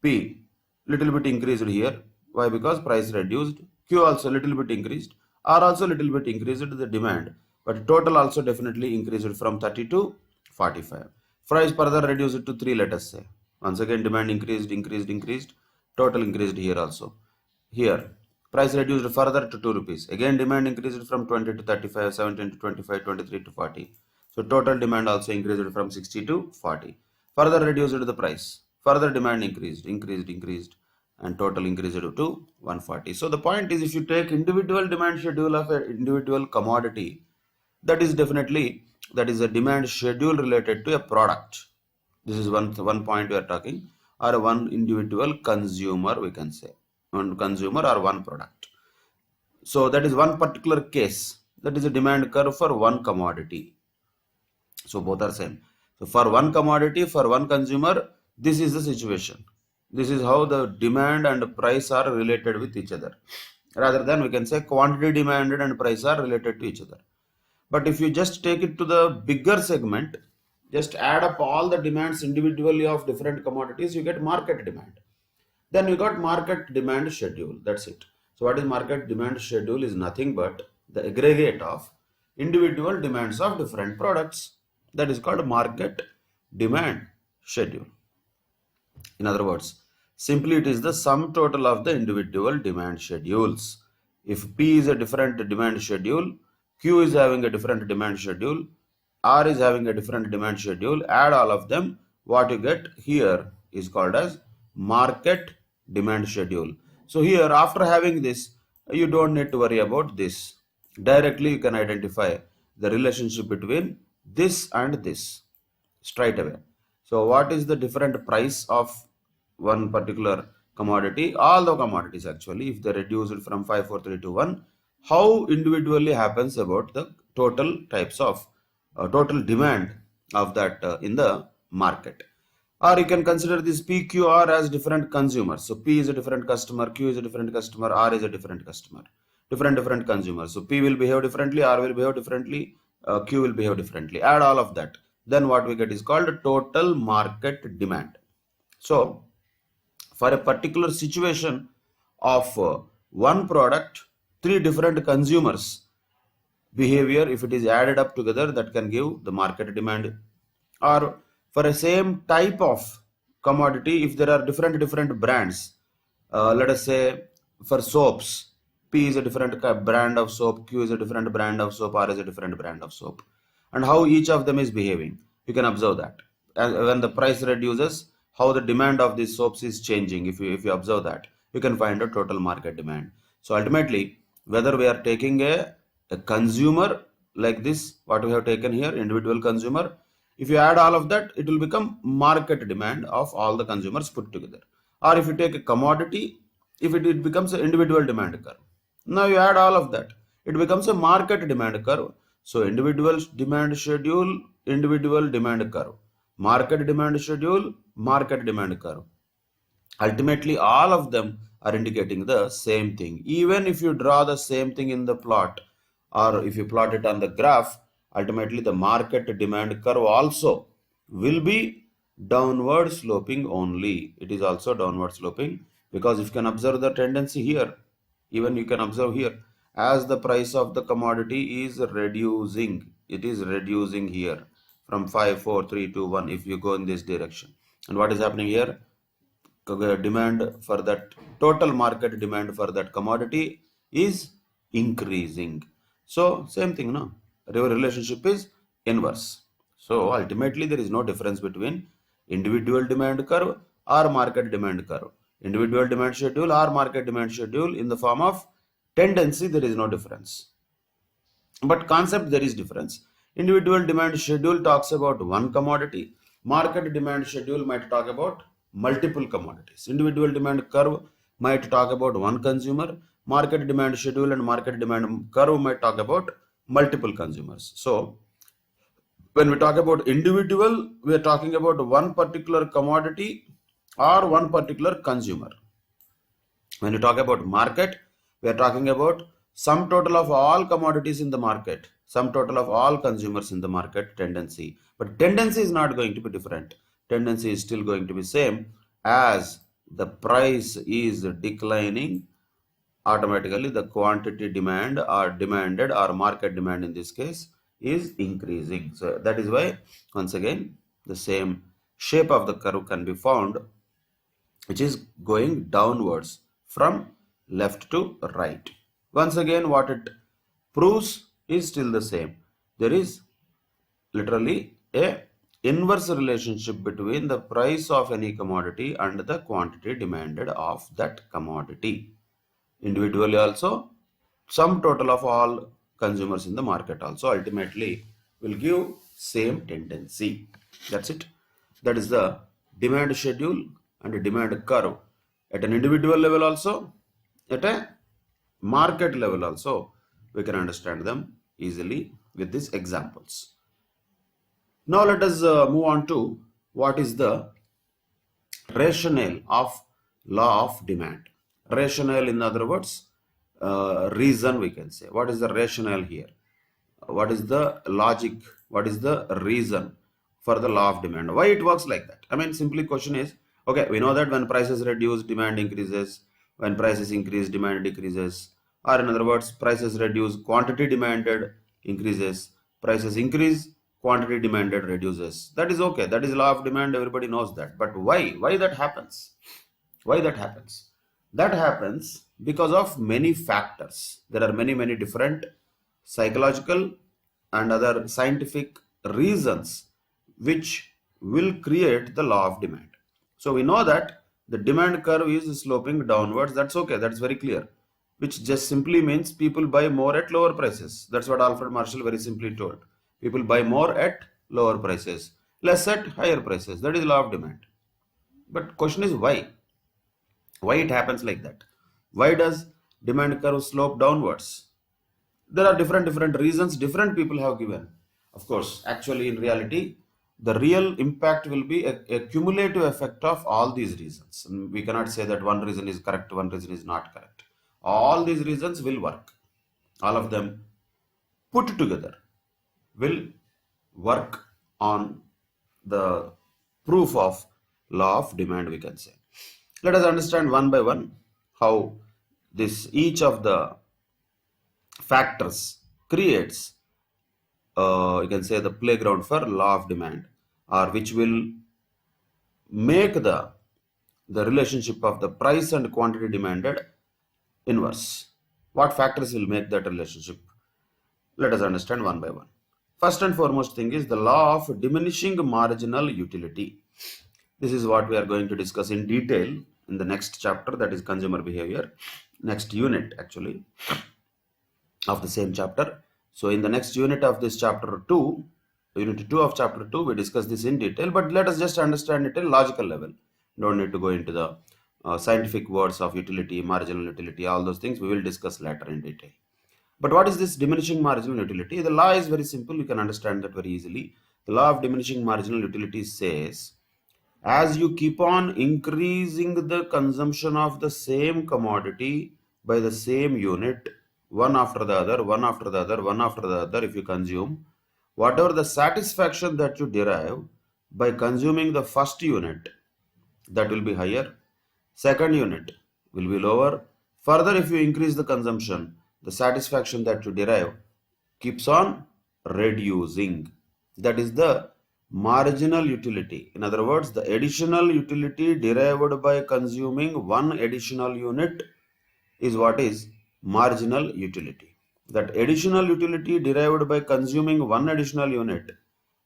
P little bit increased here. Why? Because price reduced. Q also little bit increased. R also little bit increased the demand. But total also definitely increased from 30 to 45. Price further reduced to 3, let us say. Once again demand increased. Total increased here also. Here price reduced further to 2 rupees. Again demand increased from 20 to 35, 17 to 25, 23 to 40. So total demand also increased from 60 to 40. Further reduced the price. Further demand increased, and total increased to 140. So the point is, if you take individual demand schedule of an individual commodity, that is a demand schedule related to a product. This is one point we are talking, or one individual consumer, we can say. One consumer or one product. So that is one particular case. That is a demand curve for one commodity. So both are same. So for one commodity, for one consumer, this is the situation. This is how the demand and price are related with each other. Rather than we can say quantity demanded and price are related to each other. But if you just take it to the bigger segment, just add up all the demands individually of different commodities, you get market demand. Then you got market demand schedule. That's it. So what is market demand schedule is nothing but the aggregate of individual demands of different products. That is called market demand schedule. In other words, simply it is the sum total of the individual demand schedules. If P is a different demand schedule, Q is having a different demand schedule, R is having a different demand schedule, add all of them, what you get here is called as market demand schedule. So here, after having this, you don't need to worry about this. Directly you can identify the relationship between this and this straight away. So what is the different price of one particular commodity, all the commodities actually, if they reduce it from 5, 4, 3, 2, 1, how individually happens about the total types of total demand of that in the market. Or you can consider this PQR as different consumers. So P is a different customer, Q is a different customer, R is a different customer, different consumers. So P will behave differently, R will behave differently, Q will behave differently. Add all of that. Then what we get is called total market demand. So for a particular situation of one product, three different consumers behavior, if it is added up together, that can give the market demand. Or for a same type of commodity, if there are different brands, let us say for soaps, P is a different brand of soap, Q is a different brand of soap, R is a different brand of soap, and how each of them is behaving, you can observe that. And when the price reduces, how the demand of these soaps is changing. If you observe that, you can find a total market demand. So ultimately, whether we are taking a consumer like this, what we have taken here, individual consumer, if you add all of that, it will become market demand of all the consumers put together. Or if you take a commodity, if it becomes an individual demand curve. Now you add all of that, it becomes a market demand curve. So individual demand schedule, individual demand curve, market demand schedule, market demand curve. Ultimately, all of them are indicating the same thing. Even if you draw the same thing in the plot, or if you plot it on the graph, ultimately the market demand curve also will be downward sloping only. It is also downward sloping, because if you can observe the tendency here, even you can observe here, as the price of the commodity is reducing, it is reducing here from 5, 4, 3, 2, 1, if you go in this direction. And what is happening here? Demand for that, total market demand for that commodity is increasing. So same thing, no? Your relationship is inverse. So ultimately there is no difference between individual demand curve or market demand curve. Individual demand schedule or market demand schedule, in the form of tendency, there is no difference. But concept, there is difference. Individual demand schedule talks about one commodity. Market demand schedule might talk about multiple commodities. Individual demand curve might talk about one consumer. Market demand schedule and market demand curve might talk about multiple consumers. So when we talk about individual, we are talking about one particular commodity or one particular consumer. When you talk about market, we are talking about sum total of all commodities in the market, sum total of all consumers in the market tendency. But tendency is not going to be different. Tendency is still going to be same. As the price is declining, automatically the quantity demand or demanded, or market demand in this case, is increasing. So that is why, once again, the same shape of the curve can be found, which is going downwards from left to right. Once again, what it proves is still the same. There is literally a inverse relationship between the price of any commodity and the quantity demanded of that commodity. Individually also, sum total of all consumers in the market also ultimately will give same tendency. That's it. That is the demand schedule and demand curve at an individual level also, at a market level also. We can understand them easily with these examples. Now let us move on to what is the rationale of law of demand. Rationale, in other words, reason, we can say. What is the rationale here? What is the logic? What is the reason for the law of demand? Why it works like that? I mean, simply question is, okay, we know that when prices reduce, demand increases. When prices increase, demand decreases. Or in other words, prices reduce, quantity demanded increases. Prices increase, quantity demanded reduces. That is okay. That is law of demand. Everybody knows that. But why? Why that happens? Why that happens? That happens because of many factors. There are many different psychological and other scientific reasons which will create the law of demand. So we know that the demand curve is sloping downwards. That's okay. That's very clear. Which just simply means people buy more at lower prices. That's what Alfred Marshall very simply told. People buy more at lower prices, less at higher prices. That is law of demand. But question is why? Why it happens like that? Why does demand curve slope downwards? There are different reasons different people have given. Of course, actually in reality, the real impact will be a cumulative effect of all these reasons. And we cannot say that one reason is correct, one reason is not correct. All these reasons will work. All of them put together will work on the proof of law of demand, we can say. Let us understand one by one how this each of the factors creates, you can say, the playground for law of demand, or which will make the relationship of the price and quantity demanded inverse. What factors will make that relationship? Let us understand one by one. First and foremost thing is the law of diminishing marginal utility. This is what we are going to discuss in detail in the next chapter, that is consumer behavior, next unit actually of the same chapter. So in the next unit of this chapter 2, unit 2 of chapter 2, we discuss this in detail, but let us just understand it at logical level. Don't need to go into the scientific words of utility, marginal utility, all those things we will discuss later in detail. But what is this diminishing marginal utility? The law is very simple, you can understand that very easily. The law of diminishing marginal utility says, as you keep on increasing the consumption of the same commodity by the same unit, one after the other, one after the other, one after the other, if you consume, whatever the satisfaction that you derive by consuming the first unit, that will be higher. Second unit will be lower. Further, if you increase the consumption, the satisfaction that you derive keeps on reducing. That is the marginal utility. In other words, the additional utility derived by consuming one additional unit is what is marginal utility. That additional utility derived by consuming one additional unit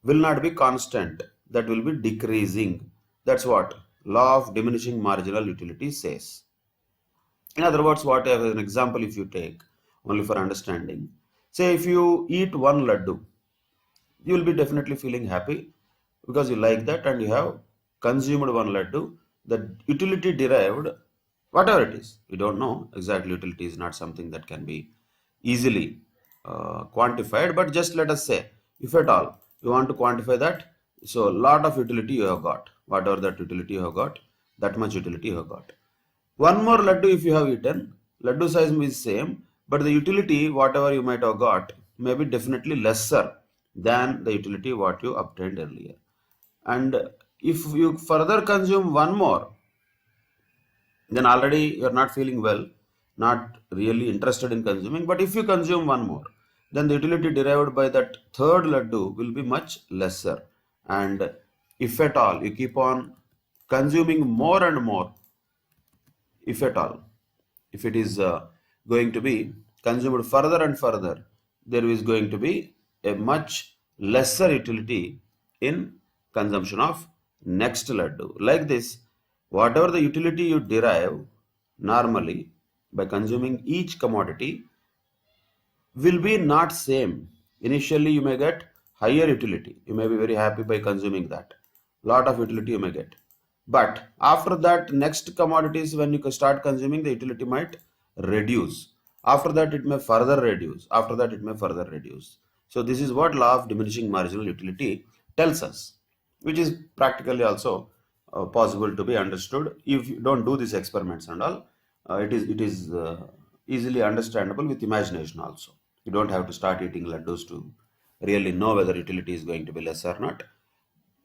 will not be constant, that will be decreasing. That's what law of diminishing marginal utility says. In other words, what as an example, if you take only for understanding, say if you eat one laddu, you will be definitely feeling happy because you like that and you have consumed one laddu. The utility derived, whatever it is, we don't know exactly. Utility is not something that can be easily quantified, but just let us say, if at all you want to quantify that, so a lot of utility you have got, whatever that utility you have got, that much utility you have got. One more laddu if you have eaten, laddu size is same, but the utility whatever you might have got may be definitely lesser than the utility what you obtained earlier. And if you further consume one more, then already you are not feeling well, not really interested in consuming. But if you consume one more, then the utility derived by that third laddu will be much lesser. And if at all you keep on consuming more and more, if at all, if it is going to be consumed further and further, there is going to be a much lesser utility in consumption of next laddu. Like this, whatever the utility you derive normally by consuming each commodity will be not same. Initially, you may get higher utility. You may be very happy by consuming that. Lot of utility you may get. But after that, next commodities, when you start consuming, the utility might reduce. After that, it may further reduce. After that, it may further reduce. So this is what law of diminishing marginal utility tells us, which is practically also possible to be understood if you don't do these experiments and all. It is easily understandable with imagination also. You don't have to start eating laddus to really know whether utility is going to be less or not.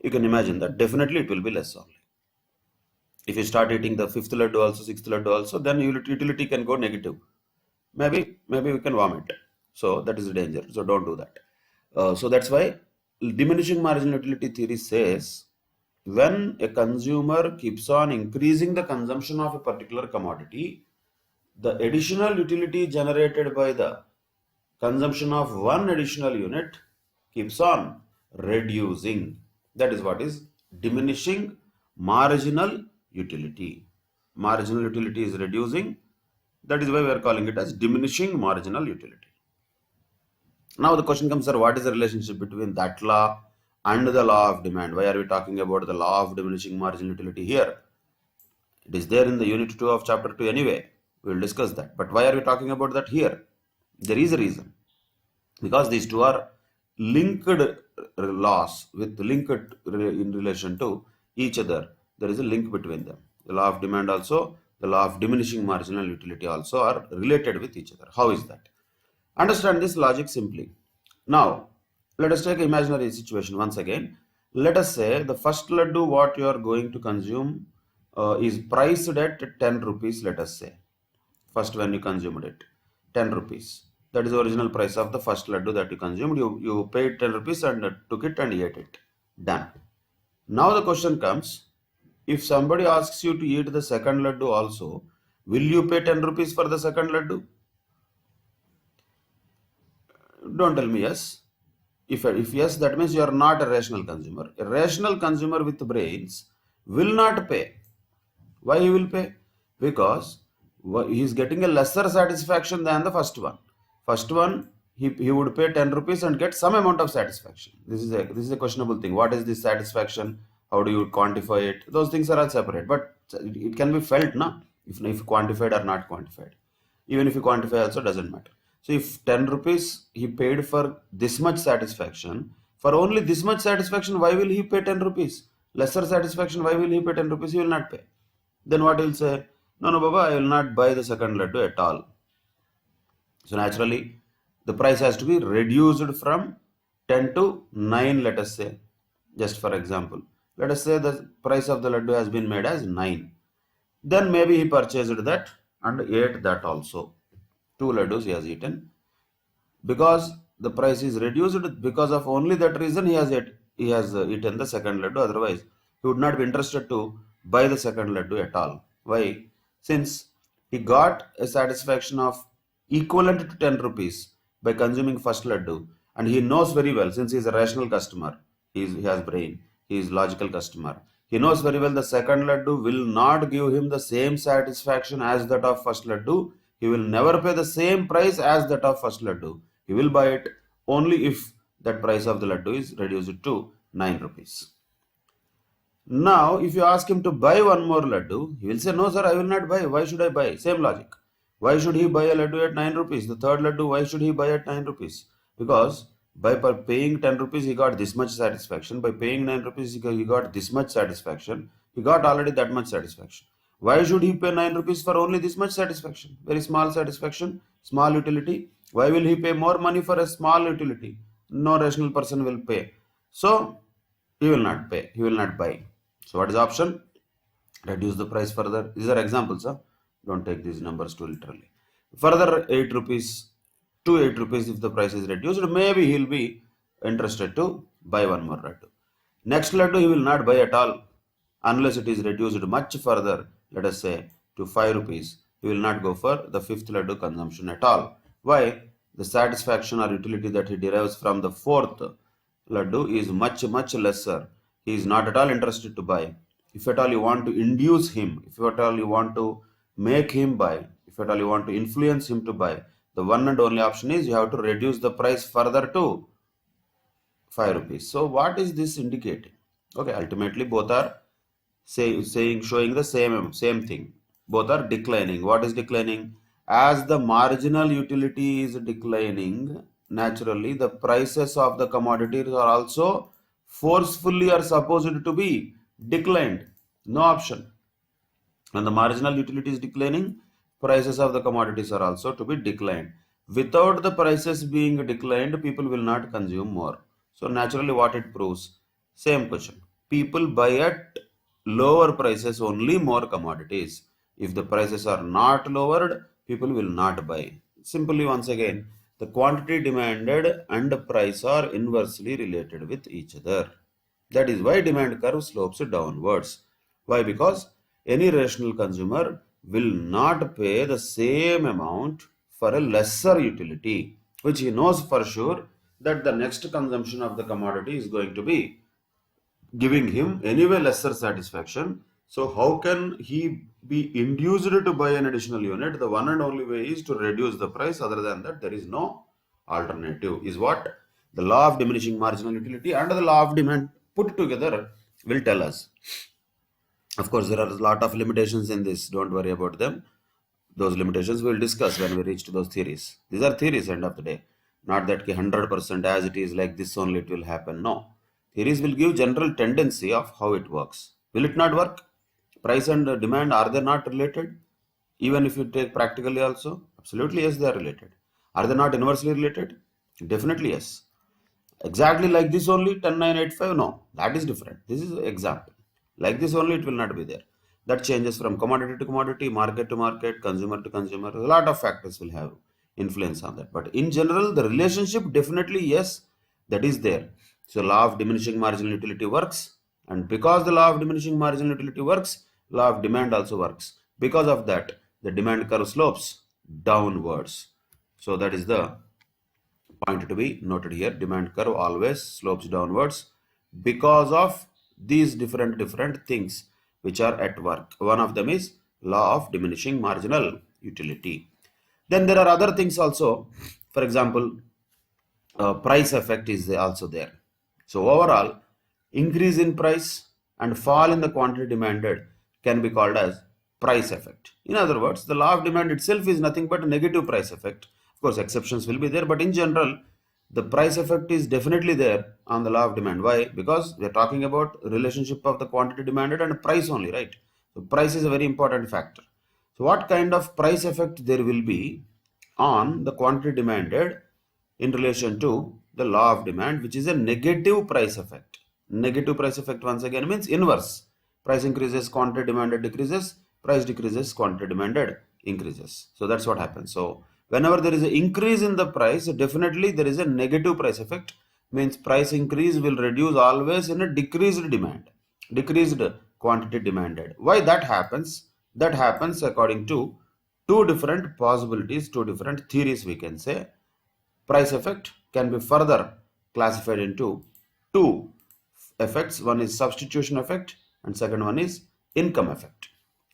You can imagine that definitely it will be less only. If you start eating the fifth laddu also, sixth laddu also, then utility can go negative. Maybe we can vomit. So that is the danger. So don't do that. So that's why diminishing marginal utility theory says when a consumer keeps on increasing the consumption of a particular commodity, the additional utility generated by the consumption of one additional unit keeps on reducing. That is what is diminishing marginal utility. Marginal utility is reducing. That is why we are calling it as diminishing marginal utility. Now the question comes, sir, what is the relationship between that law and the law of demand. Why are we talking about the law of diminishing marginal utility here? It is there in the unit 2 of chapter 2 anyway. We will discuss that. But why are we talking about that here? There is a reason. Because these two are linked laws with linked in relation to each other. There is a link between them. The law of demand also, the law of diminishing marginal utility also are related with each other. How is that? Understand this logic simply. Now, let us take an imaginary situation once again. Let us say the first laddu what you are going to consume is priced at 10 rupees, let us say. First when you consumed it, 10 rupees. That is the original price of the first laddu that you consumed. You paid 10 rupees and took it and ate it. Done. Now the question comes, if somebody asks you to eat the second laddu also, will you pay 10 rupees for the second laddu? Don't tell me yes. If yes, that means you are not a rational consumer. A rational consumer with brains will not pay. Why he will pay? Because he is getting a lesser satisfaction than the first one. First one, he would pay 10 rupees and get some amount of satisfaction. This is a questionable thing. What is this satisfaction? How do you quantify it? Those things are all separate, but it can be felt, no? If quantified or not quantified. Even if you quantify also doesn't matter. So if 10 rupees he paid for this much satisfaction, for only this much satisfaction, why will he pay 10 rupees? Lesser satisfaction, why will he pay 10 rupees? He will not pay. Then what he'll say? No, Baba, I will not buy the second laddu at all. So naturally, the price has to be reduced from 10 to 9, let us say. Just for example. Let us say the price of the laddu has been made as 9. Then maybe he purchased that and ate that also. 2 laddus he has eaten. Because the price is reduced, because of only that reason he has eaten the second laddu. Otherwise, he would not be interested to buy the second laddu at all. Why? Since he got a satisfaction of equivalent to 10 rupees by consuming first laddu, and he knows very well, since he is a rational customer, he has brain, he is logical customer, he knows very well the second laddu will not give him the same satisfaction as that of first laddu. He will never pay the same price as that of first laddu. He will buy it only if that price of the laddu is reduced to 9 rupees. Now, if you ask him to buy one more laddu, he will say, no sir, I will not buy. Why should I buy? Same logic. Why should he buy a laddu at 9 rupees? The third laddu, why should he buy at 9 rupees? Because by paying 10 rupees, he got this much satisfaction. By paying 9 rupees, he got this much satisfaction. He got already that much satisfaction. Why should he pay 9 rupees for only this much satisfaction? Very small satisfaction, small utility. Why will he pay more money for a small utility? No rational person will pay. So, he will not pay. He will not buy. So, what is the option? Reduce the price further. These are examples. Huh? Don't take these numbers too literally. Further 8 rupees to 8 rupees if the price is reduced, maybe he will be interested to buy one more laddu. Next laddu he will not buy at all unless it is reduced much further, let us say to 5 rupees. He will not go for the fifth laddu consumption at all. Why? The satisfaction or utility that he derives from the fourth laddu is much lesser. He is not at all interested to buy. If at all you want to induce him, if at all you want to make him buy, if at all you want to influence him to buy, the one and only option is you have to reduce the price further to 5 rupees. So what is this indicating? Okay, ultimately both are showing the same thing. Both are declining. What is declining? As the marginal utility is declining, naturally the prices of the commodities are also forcefully are supposed to be declined. No option. When the marginal utility is declining, prices of the commodities are also to be declined. Without the prices being declined, people will not consume more. So naturally what it proves? Same question. People buy at lower prices only more commodities. If the prices are not lowered, people will not buy. Simply once again, the quantity demanded and the price are inversely related with each other. That is why demand curve slopes downwards. Why? Because any rational consumer will not pay the same amount for a lesser utility, which he knows for sure that the next consumption of the commodity is going to be giving him anyway lesser satisfaction. So how can he be induced to buy an additional unit? The one and only way is to reduce the price. Other than that, there is no alternative. Is what The law of diminishing marginal utility and the law of demand put together will tell us. Of course, there are a lot of limitations in this. Don't worry about them. Those limitations we'll discuss when we reach to those theories. These are theories end of the day. Not that 100% as it is like this only it will happen. No. Theories will give general tendency of how it works. Will it not work? Price and demand, are they not related? Even if you take practically also? Absolutely yes, they are related. Are they not inversely related? Definitely yes. Exactly like this only 10985? No, that is different. This is an example. Like this only it will not be there. That changes from commodity to commodity, market to market, consumer to consumer. A lot of factors will have influence on that. But in general, the relationship definitely yes, that is there. So law of diminishing marginal utility works, and because the law of diminishing marginal utility works, law of demand also works. Because of that, the demand curve slopes downwards. So that is the point to be noted here. Demand curve always slopes downwards because of these different things which are at work. One of them is law of diminishing marginal utility. Then there are other things also. For example, price effect is also there. So overall, increase in price and fall in the quantity demanded can be called as price effect. In other words, the law of demand itself is nothing but a negative price effect. Of course, exceptions will be there, but in general, the price effect is definitely there on the law of demand. Why? Because we are talking about relationship of the quantity demanded and price only, right? So price is a very important factor. So what kind of price effect there will be on the quantity demanded in relation to the law of demand, which is a negative price effect. Negative price effect once again means inverse. Price increases, quantity demanded decreases, price decreases, quantity demanded increases. So that's what happens. So whenever there is an increase in the price, definitely there is a negative price effect. Means price increase will reduce always in a decreased demand, decreased quantity demanded. Why that happens? That happens according to two different possibilities, two different theories we can say. Price effect can be further classified into two effects. One is substitution effect and second one is income effect.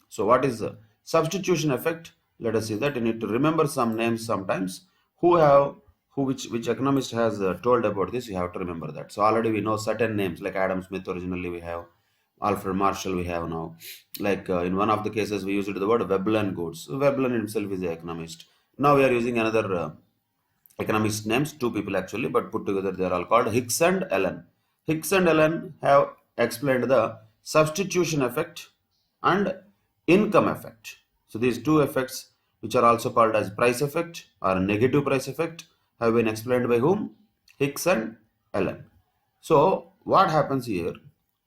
So what is the substitution effect? Let us see that. You need to remember some names sometimes. Which economist has told about this? You have to remember that. So already we know certain names like Adam Smith. Originally we have Alfred Marshall. We have now, like in one of the cases we used the word Veblen goods. Veblen himself is an economist. Now we are using another economist names, two people actually, but put together they are all called Hicks and Allen. Hicks and Allen have explained the substitution effect and income effect. So these two effects, which are also called as price effect or negative price effect, have been explained by whom? Hicks and Allen. So what happens here?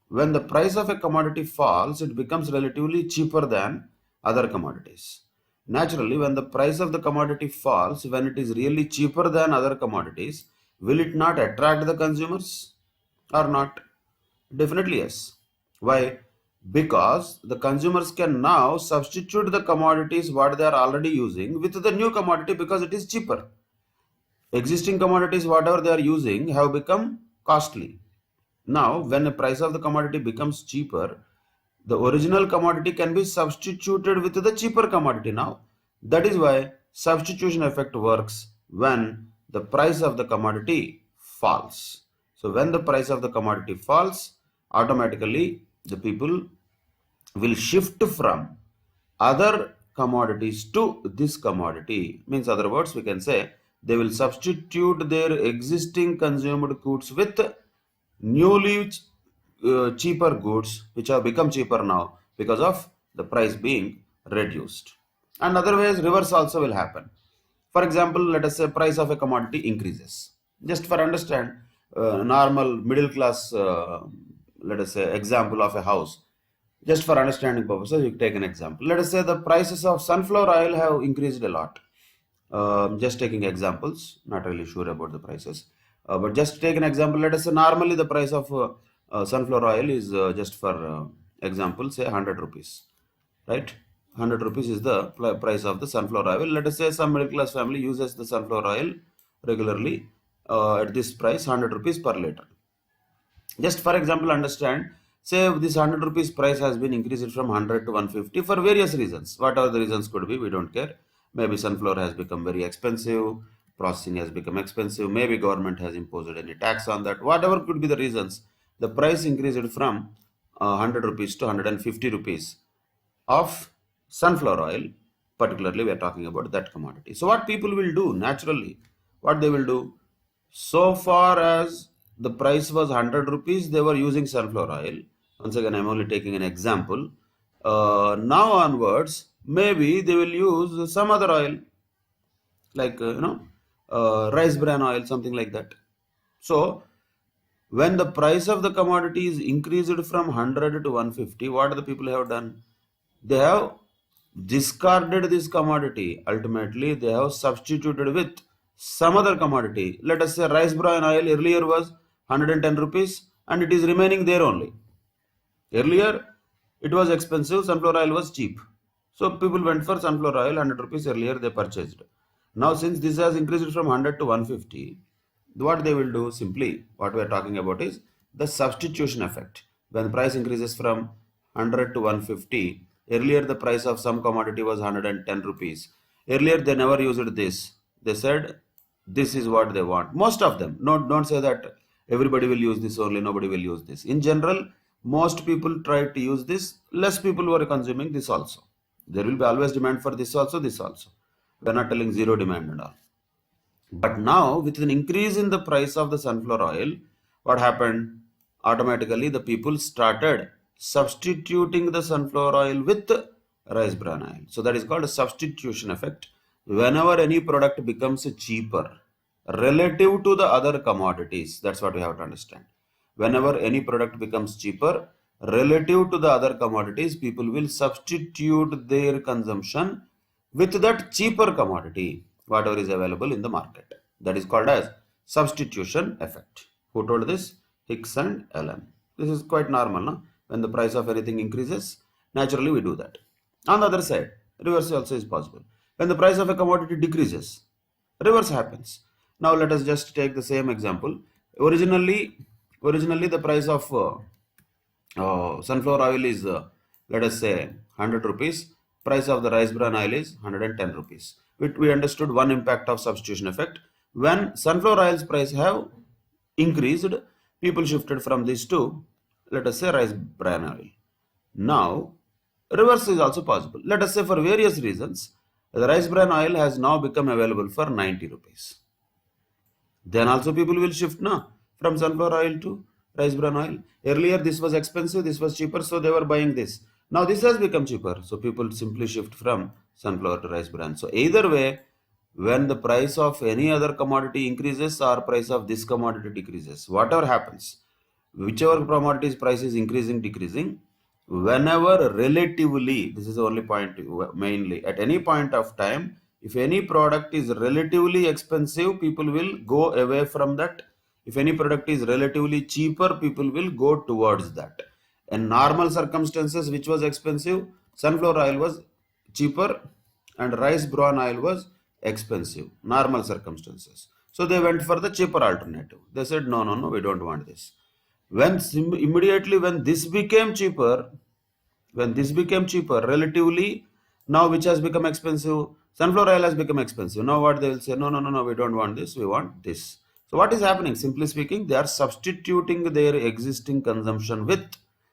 When the price of a commodity falls, it becomes relatively cheaper than other commodities. Naturally, when the price of the commodity falls, when it is really cheaper than other commodities, will it not attract the consumers or not? Definitely yes. Why? Because the consumers can now substitute the commodities what they are already using with the new commodity because it is cheaper. Existing commodities whatever they are using have become costly. Now, when the price of the commodity becomes cheaper, the original commodity can be substituted with the cheaper commodity now. That is why substitution effect works when the price of the commodity falls. So when the price of the commodity falls, automatically the people will shift from other commodities to this commodity. Means other words we can say they will substitute their existing consumed goods with newly cheaper goods which have become cheaper now because of the price being reduced. And otherwise reverse also will happen. For example, let us say price of a commodity increases. Just for understand, normal middle class, let us say example of a house. Just for understanding purposes, you take an example. Let us say the prices of sunflower oil have increased a lot. Just taking examples, not really sure about the prices. But just take an example. Let us say normally the price of sunflower oil is just for example, say 100 rupees, right? 100 rupees is the price of the sunflower oil. Let us say some middle class family uses the sunflower oil regularly at this price 100 rupees per liter. Just for example, understand, say this 100 rupees price has been increased from 100 to 150 for various reasons. What are the reasons could be, we don't care. Maybe sunflower has become very expensive, processing has become expensive, maybe government has imposed any tax on that, whatever could be the reasons, the price increased from 100 rupees to 150 rupees of sunflower oil. Particularly we are talking about that commodity. So what people will do naturally, what they will do, so far as the price was 100 rupees, they were using sunflower oil. Once again, I'm only taking an example. Now onwards, maybe they will use some other oil, like rice bran oil, something like that. So when the price of the commodity is increased from 100 to 150, what the people have done? They have discarded this commodity. Ultimately, they have substituted with some other commodity. Let us say rice bran oil earlier was 110 rupees and it is remaining there only. Earlier, it was expensive, sunflower oil was cheap. So people went for sunflower oil, 100 rupees earlier they purchased. Now since this has increased from 100 to 150, what they will do simply, what we are talking about is the substitution effect. When the price increases from 100 to 150, earlier the price of some commodity was 110 rupees. Earlier they never used this. They said this is what they want. Most of them, don't say that everybody will use this only, nobody will use this. In general, most people try to use this, less people were consuming this also. There will be always demand for this also, this also. We are not telling zero demand and all. But now, with an increase in the price of the sunflower oil, what happened? Automatically, the people started substituting the sunflower oil with rice bran oil. So that is called a substitution effect. Whenever any product becomes cheaper relative to the other commodities, that's what we have to understand. Whenever any product becomes cheaper relative to the other commodities, people will substitute their consumption with that cheaper commodity, whatever is available in the market. That is called as substitution effect. Who told this? Hicks and Allen. This is quite normal, no? When the price of anything increases, naturally we do that. On the other side, reverse also is possible. When the price of a commodity decreases, reverse happens. Now let us just take the same example. Originally the price of sunflower oil is, let us say, 100 rupees. Price of the rice bran oil is 110 rupees. We understood one impact of substitution effect. When sunflower oil's price have increased, people shifted from this to, let us say, rice bran oil. Now, reverse is also possible. Let us say for various reasons, the rice bran oil has now become available for 90 rupees. Then also people will shift now from sunflower oil to rice bran oil. Earlier this was expensive, this was cheaper, so they were buying this. Now this has become cheaper, so people simply shift from sunflower to rice bran. So either way, when the price of any other commodity increases or price of this commodity decreases, whatever happens, whichever commodity's price is increasing, decreasing, whenever relatively, this is the only point mainly, at any point of time, if any product is relatively expensive, people will go away from that. If any product is relatively cheaper, people will go towards that. In normal circumstances, which was expensive, sunflower oil was cheaper and rice bran oil was expensive. Normal circumstances. So they went for the cheaper alternative. They said, no, we don't want this. Immediately when this became cheaper, relatively, now which has become expensive, sunflower oil has become expensive. Now what they will say, no, we don't want this, we want this. So what is happening? Simply speaking, they are substituting their existing consumption with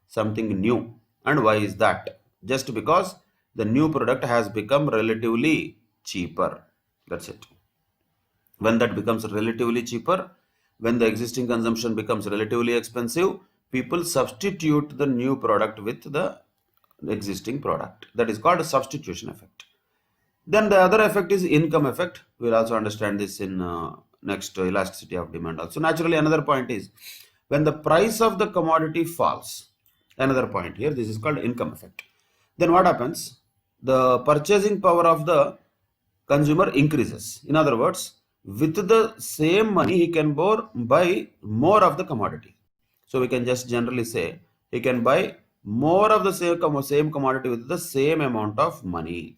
something new. And why is that? Just because the new product has become relatively cheaper. That's it. When that becomes relatively cheaper, when the existing consumption becomes relatively expensive, people substitute the new product with the existing product. That is called a substitution effect. Then the other effect is income effect. We'll also understand this in next elasticity of demand also. Naturally, another point is when the price of the commodity falls. Another point here, this is called income effect. Then what happens? The purchasing power of the consumer increases. In other words, with the same money, he can buy more of the commodity. So we can just generally say he can buy more of the same commodity with the same amount of money.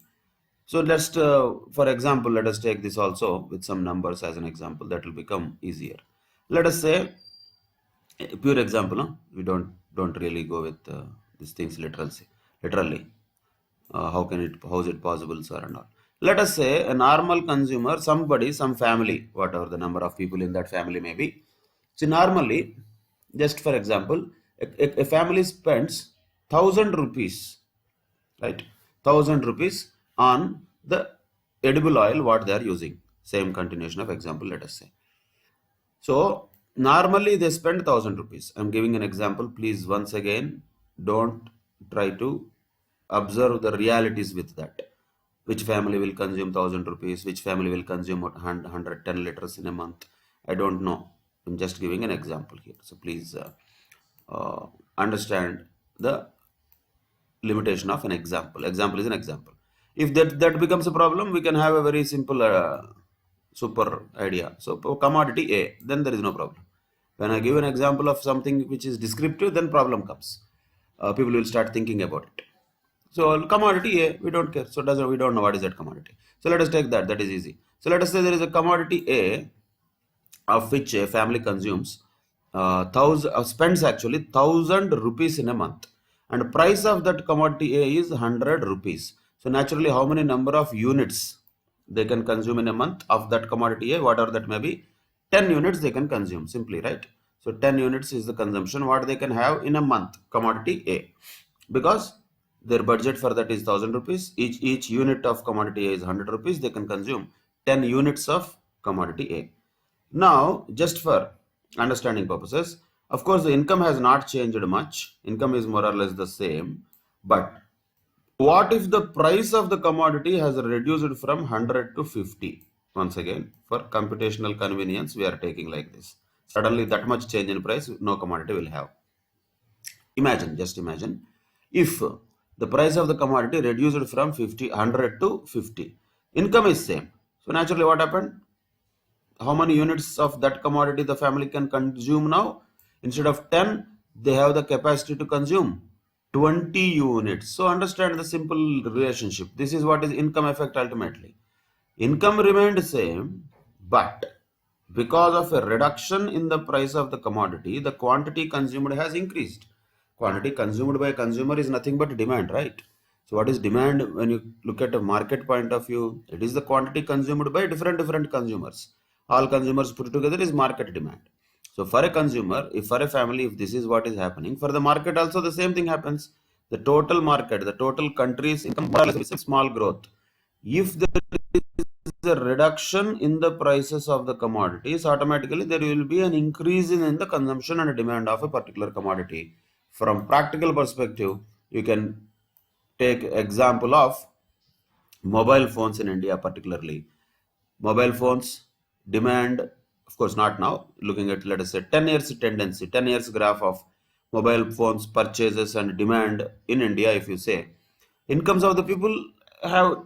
So let's, for example, let us take this also with some numbers as an example. That will become easier. Let us say, a pure example. No? We don't really go with these things literally. How is it possible, sir, and all. Let us say a normal consumer, somebody, some family, whatever the number of people in that family may be. So normally, just for example, a family spends 1,000 rupees, right? 1,000 rupees on the edible oil what they are using. Same continuation of example, let us say. So normally they spend 1,000 rupees. I'm giving an example. Please, once again, don't try to observe the realities with that. Which family will consume 1,000 rupees? Which family will consume 110 liters in a month? I don't know. I'm just giving an example here. So please understand the limitation of an example. Example is an example. If that becomes a problem, we can have a very simple super idea. So commodity A, then there is no problem. When I give an example of something which is descriptive, then problem comes. People will start thinking about it. So commodity A, we don't care. So we don't know what is that commodity. So let us take that. That is easy. So let us say there is a commodity A of which a family consumes spends actually 1,000 rupees in a month, and price of that commodity A is 100 rupees. So naturally, how many number of units they can consume in a month of that commodity A, whatever that may be, 10 units they can consume simply, right? So 10 units is the consumption what they can have in a month, commodity A, because their budget for that is 1,000 rupees. Each unit of commodity A is 100 rupees. They can consume 10 units of commodity A. Now, just for understanding purposes, of course, the income has not changed much. Income is more or less the same. But what if the price of the commodity has reduced from 100 to 50? Once again, for computational convenience, we are taking like this. Suddenly, that much change in price, no commodity will have. Imagine, just imagine, if the price of the commodity reduced from 100 to 50. Income is same. So naturally, what happened? How many units of that commodity the family can consume now? Instead of 10, they have the capacity to consume 20 units. So understand the simple relationship. This is what is income effect ultimately. Income remained same, but because of a reduction in the price of the commodity, the quantity consumed has increased. Quantity consumed by a consumer is nothing but demand, right? So what is demand when you look at a market point of view? It is the quantity consumed by different consumers. All consumers put together is market demand. So for a consumer, if for a family, if this is what is happening, for the market also the same thing happens. The total market, the total country's income more or less is a small growth. If there is a reduction in the prices of the commodities, automatically there will be an increase in the consumption and demand of a particular commodity. From practical perspective, you can take example of mobile phones in India particularly. Mobile phones demand, of course not now, looking at let us say 10 years tendency, 10 years graph of mobile phones purchases and demand in India, if you say, incomes of the people have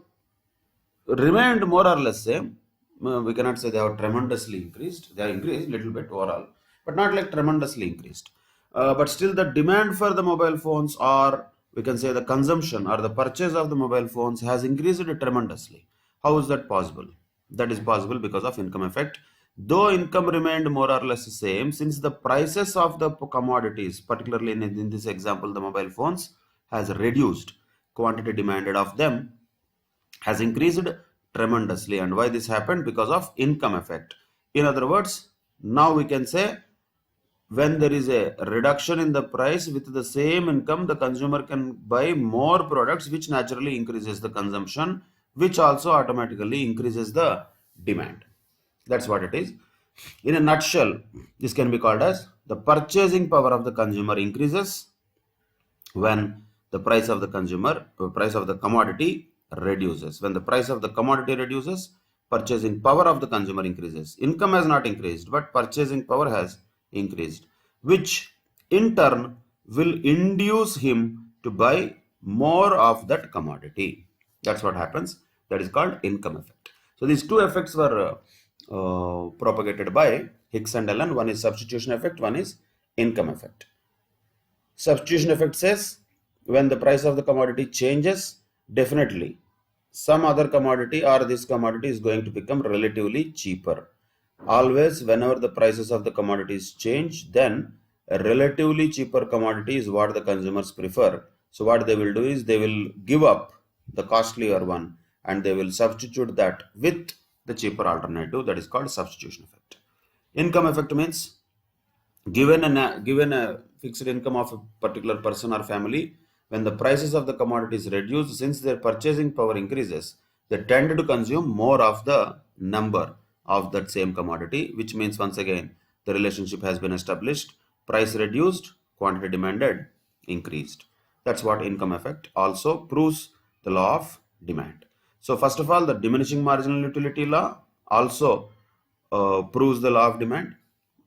remained more or less same. We cannot say they have tremendously increased. They have increased a little bit overall, but not like tremendously increased. But still, the demand for the mobile phones, or we can say the consumption or the purchase of the mobile phones, has increased tremendously. How is that possible? That is possible because of income effect. Though income remained more or less the same, since the prices of the commodities, particularly in this example, the mobile phones, has reduced, quantity demanded of them has increased tremendously. And why this happened? Because of income effect. In other words, now we can say when there is a reduction in the price, with the same income the consumer can buy more products, which naturally increases the consumption, which also automatically increases the demand. That's what it is. In a nutshell, this can be called as the purchasing power of the consumer increases when the price of the price of the commodity reduces. When the price of the commodity reduces, purchasing power of the consumer increases. Income has not increased, but purchasing power has increased, which in turn will induce him to buy more of that commodity. That's what happens. That is called income effect. So these two effects were propagated by Hicks and Allen. One is substitution effect, one is income effect. Substitution effect says when the price of the commodity changes, definitely some other commodity or this commodity is going to become relatively cheaper. Always, whenever the prices of the commodities change, then a relatively cheaper commodity is what the consumers prefer. So what they will do is they will give up the costlier one and they will substitute that with the cheaper alternative. That is called substitution effect. Income effect means given a fixed income of a particular person or family, when the prices of the commodities reduce, since their purchasing power increases, they tend to consume more of the number of that same commodity, which means once again the relationship has been established. Price reduced, quantity demanded increased. That's what income effect also proves the law of demand. So first of all, the diminishing marginal utility law also proves the law of demand,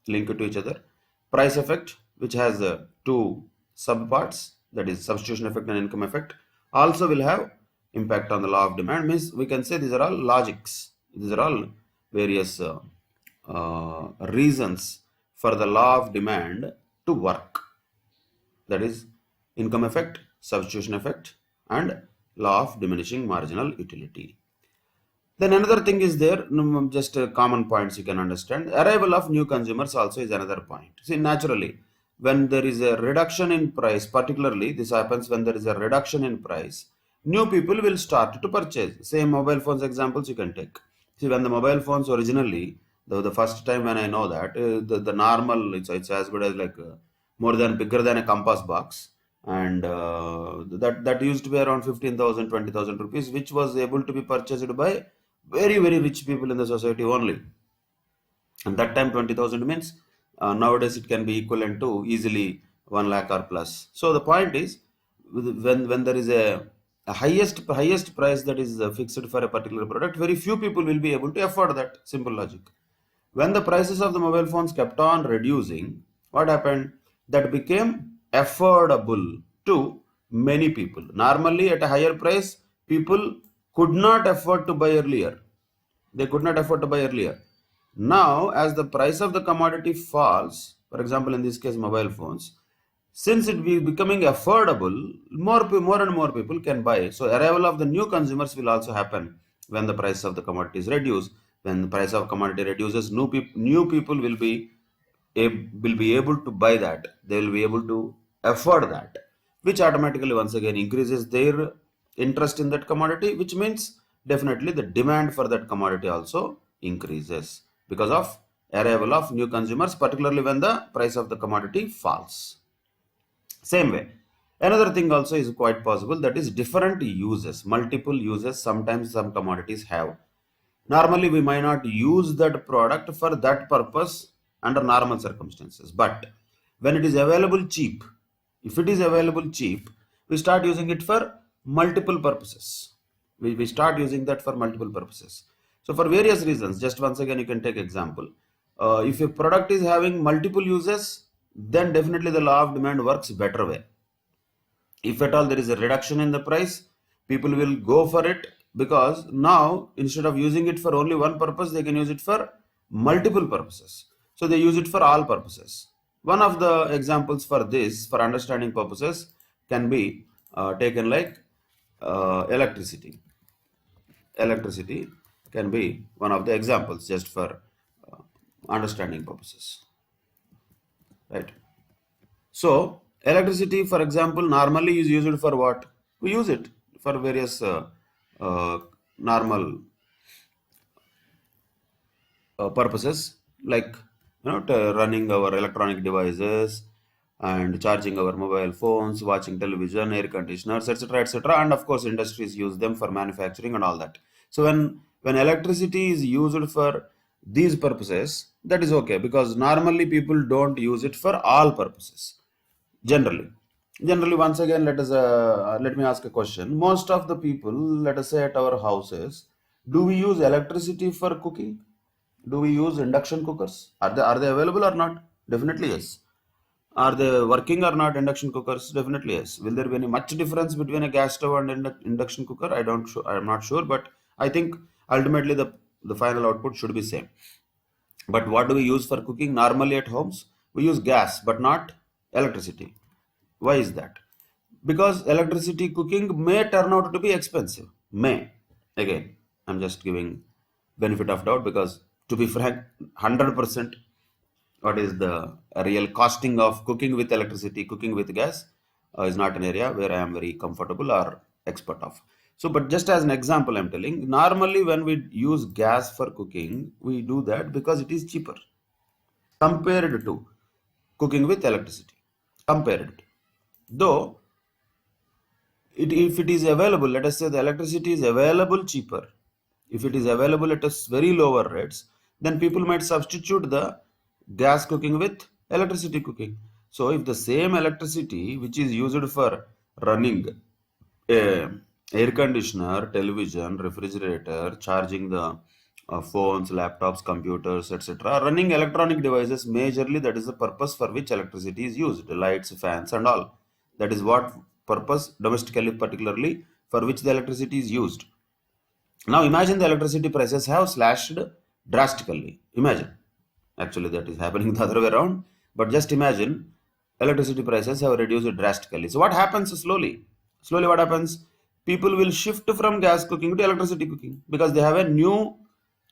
linked to each other. Price effect, which has two subparts, that is substitution effect and income effect, also will have impact on the law of demand. Means we can say these are all logics. These are all various reasons for the law of demand to work. That is income effect, substitution effect, and law of diminishing marginal utility. Then another thing is there, just common points you can understand. Arrival of new consumers also is another point. See, naturally, when there is a reduction in price, particularly this happens when there is a reduction in price, new people will start to purchase. Same mobile phones examples you can take. See, when the mobile phones originally, the first time when I know that, the normal, it's as good as like more than bigger than a compass box, and that used to be around 15,000, 20,000 rupees, which was able to be purchased by very very rich people in the society only. And that time 20,000 means nowadays it can be equivalent to easily 1 lakh or plus. So the point is, when there is a highest price that is fixed for a particular product, very few people will be able to afford that. Simple logic. When the prices of the mobile phones kept on reducing, what happened? That became affordable to many people. Normally, at a higher price, people could not afford to buy earlier. They could not afford to buy earlier. Now, as the price of the commodity falls, for example, in this case, mobile phones, since it be becoming affordable, more and more people can buy. So arrival of the new consumers will also happen when the price of the commodities reduce. When the price of commodity reduces, new people will be able to buy that. They will be able to afford that, which automatically once again increases their interest in that commodity, which means definitely the demand for that commodity also increases because of arrival of new consumers, particularly when the price of the commodity falls. Same way, another thing also is quite possible, that is different uses, multiple uses sometimes some commodities have. Normally we might not use that product for that purpose under normal circumstances, but when it is available cheap, if it is available cheap, we start using it for multiple purposes. We start using that for multiple purposes. So for various reasons, just once again you can take example. If a product is having multiple uses, then definitely the law of demand works better way. If at all there is a reduction in the price, people will go for it, because now instead of using it for only one purpose, they can use it for multiple purposes. So they use it for all purposes. One of the examples for this, for understanding purposes, can be taken like electricity. Electricity can be one of the examples just for understanding purposes, right? So electricity, for example, normally is used for what? We use it for various normal purposes, like running our electronic devices and charging our mobile phones, watching television, air conditioners, etc., etc. And of course, industries use them for manufacturing and all that. So when electricity is used for these purposes, that is okay, because normally people don't use it for all purposes. Generally, once again, let me ask a question. Most of the people, let us say at our houses, do we use electricity for cooking? Do we use induction cookers? Are they available or not? Definitely yes. Are they working or not, induction cookers? Definitely yes. Will there be any much difference between a gas stove and induction cooker? I'm not sure, but I think ultimately the final output should be same. But what do we use for cooking normally at homes? We use gas, but not electricity. Why is that? Because electricity cooking may turn out to be expensive. May. Again, I'm just giving benefit of doubt, because to be frank, 100% what is the real costing of cooking with electricity, cooking with gas is not an area where I am very comfortable or expert of. So, but just as an example, I'm telling, normally when we use gas for cooking, we do that because it is cheaper compared to cooking with electricity. Compared to. Though, if it is available, let us say the electricity is available cheaper, if it is available at a very lower rates, then people might substitute the gas cooking with electricity cooking. So if the same electricity which is used for running a air conditioner, television, refrigerator, charging the phones, laptops, computers, etc., running electronic devices majorly, that is the purpose for which electricity is used, lights, fans and all. That is what purpose domestically particularly for which the electricity is used. Now imagine the electricity prices have slashed drastically. Imagine. Actually, that is happening the other way around. But just imagine electricity prices have reduced drastically. So what happens slowly? Slowly what happens? People will shift from gas cooking to electricity cooking because they have a new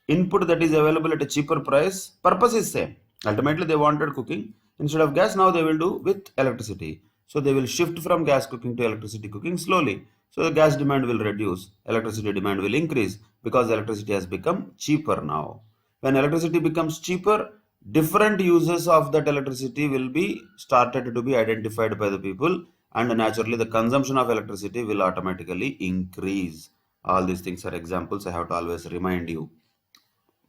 input that is available at a cheaper price. Purpose is same. Ultimately, they wanted cooking instead of gas. Now they will do with electricity. So they will shift from gas cooking to electricity cooking slowly. So the gas demand will reduce, electricity demand will increase because electricity has become cheaper now. When electricity becomes cheaper, different uses of that electricity will be started to be identified by the people, and naturally the consumption of electricity will automatically increase. All these things are examples. I have to always remind you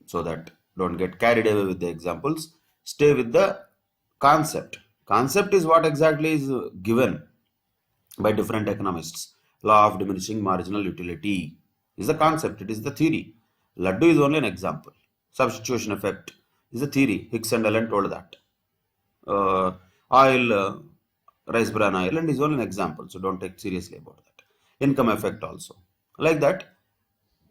so that don't get carried away with the examples. Stay with the concept. Concept is what exactly is given by different economists. Law of diminishing marginal utility is the concept, it is the theory. Laddu is only an example. Substitution effect is a theory. Hicks and Allen told that. Oil, rice bran oil, and is only an example, so don't take seriously about that. Income effect also. Like that,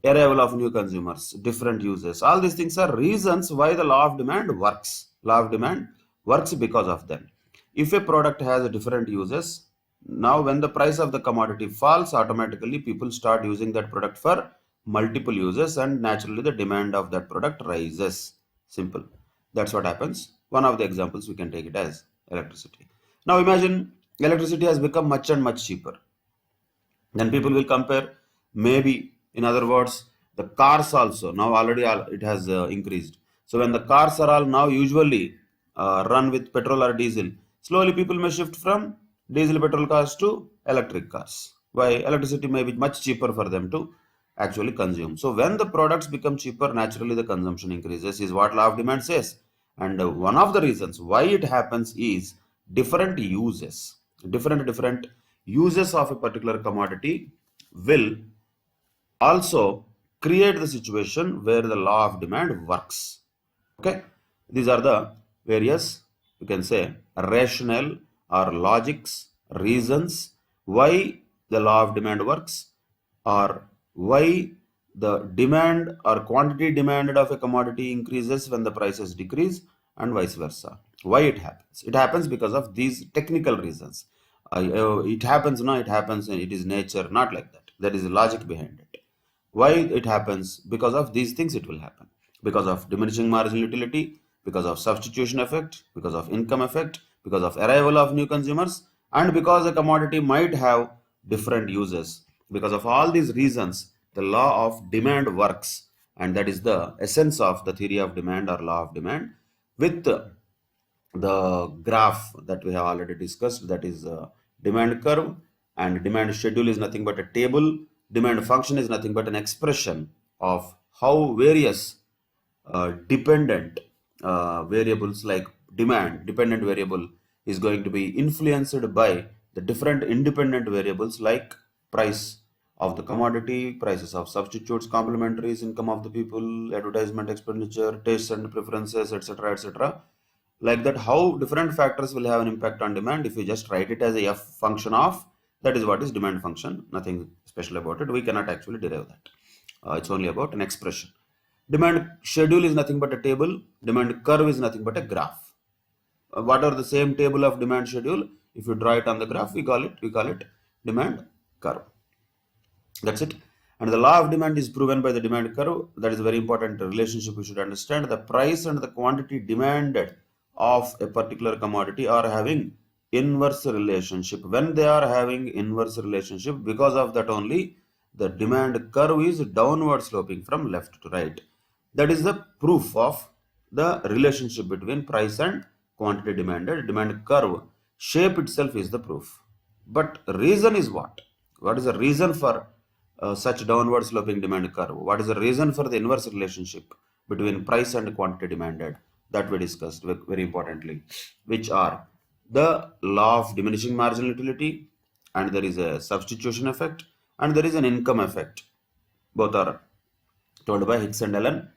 arrival of new consumers, different uses. All these things are reasons why the law of demand works. Law of demand works because of them. If a product has different uses, now when the price of the commodity falls, automatically people start using that product for multiple uses and naturally the demand of that product rises. Simple. That's what happens. One of the examples we can take it as electricity. Now imagine electricity has become much and much cheaper. Then people will compare, maybe in other words, the cars also now already it has increased. So when the cars are all now usually run with petrol or diesel, slowly people may shift from diesel petrol cars to electric cars. Why? Electricity may be much cheaper for them to actually consume. So when the products become cheaper, naturally the consumption increases, is what law of demand says. And one of the reasons why it happens is different uses. Different uses of a particular commodity will also create the situation where the law of demand works. Okay, these are the various, you can say, rational or logics, reasons why the law of demand works, or why the demand or quantity demanded of a commodity increases when the prices decrease, and vice versa. Why it happens? It happens because of these technical reasons. It happens, no, it happens, it is nature, not like that. There is a logic behind it. Why it happens? Because of these things it will happen. Because of diminishing marginal utility, because of substitution effect, because of income effect, because of arrival of new consumers, and because a commodity might have different uses. Because of all these reasons, the law of demand works, and that is the essence of the theory of demand or law of demand, with the graph that we have already discussed, that is demand curve, and demand schedule is nothing but a table. Demand function is nothing but an expression of how various dependent variables like dependent variable is going to be influenced by the different independent variables like price of the commodity, prices of substitutes, complementaries, income of the people, advertisement expenditure, tastes and preferences, etc., etc. Like that, how different factors will have an impact on demand. If you just write it as a f function of, that is what is demand function, nothing special about it. We cannot actually derive that. It's only about an expression. Demand schedule is nothing but a table. Demand curve is nothing but a graph. What are the same table of demand schedule? If you draw it on the graph, we call it demand curve. That's it. And the law of demand is proven by the demand curve. That is a very important relationship we should understand. The price and the quantity demanded of a particular commodity are having inverse relationship. When they are having inverse relationship, because of that only the demand curve is downward sloping from left to right. That is the proof of the relationship between price and quantity demanded. Demand curve shape itself is the proof. But reason is what? What is the reason for such downward sloping demand curve? What is the reason for the inverse relationship between price and quantity demanded? That we discussed very importantly, which are the law of diminishing marginal utility, and there is a substitution effect, and there is an income effect. Both are told by Hicks and Allen.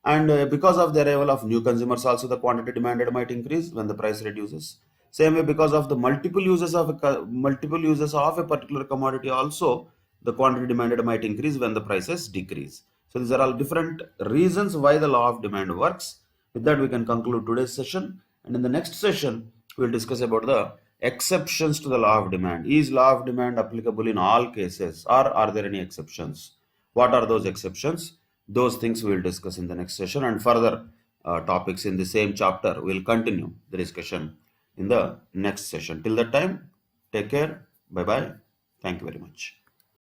And because of the arrival of new consumers, also the quantity demanded might increase when the price reduces. Same way, because of the multiple uses of a particular commodity, also the quantity demanded might increase when the prices decrease. So these are all different reasons why the law of demand works. With that, we can conclude today's session. And in the next session, we will discuss about the exceptions to the law of demand. Is law of demand applicable in all cases, or are there any exceptions? What are those exceptions? Those things we will discuss in the next session, and further topics in the same chapter we will continue the discussion in the next session. Till that time, take care. Bye bye. Thank you very much.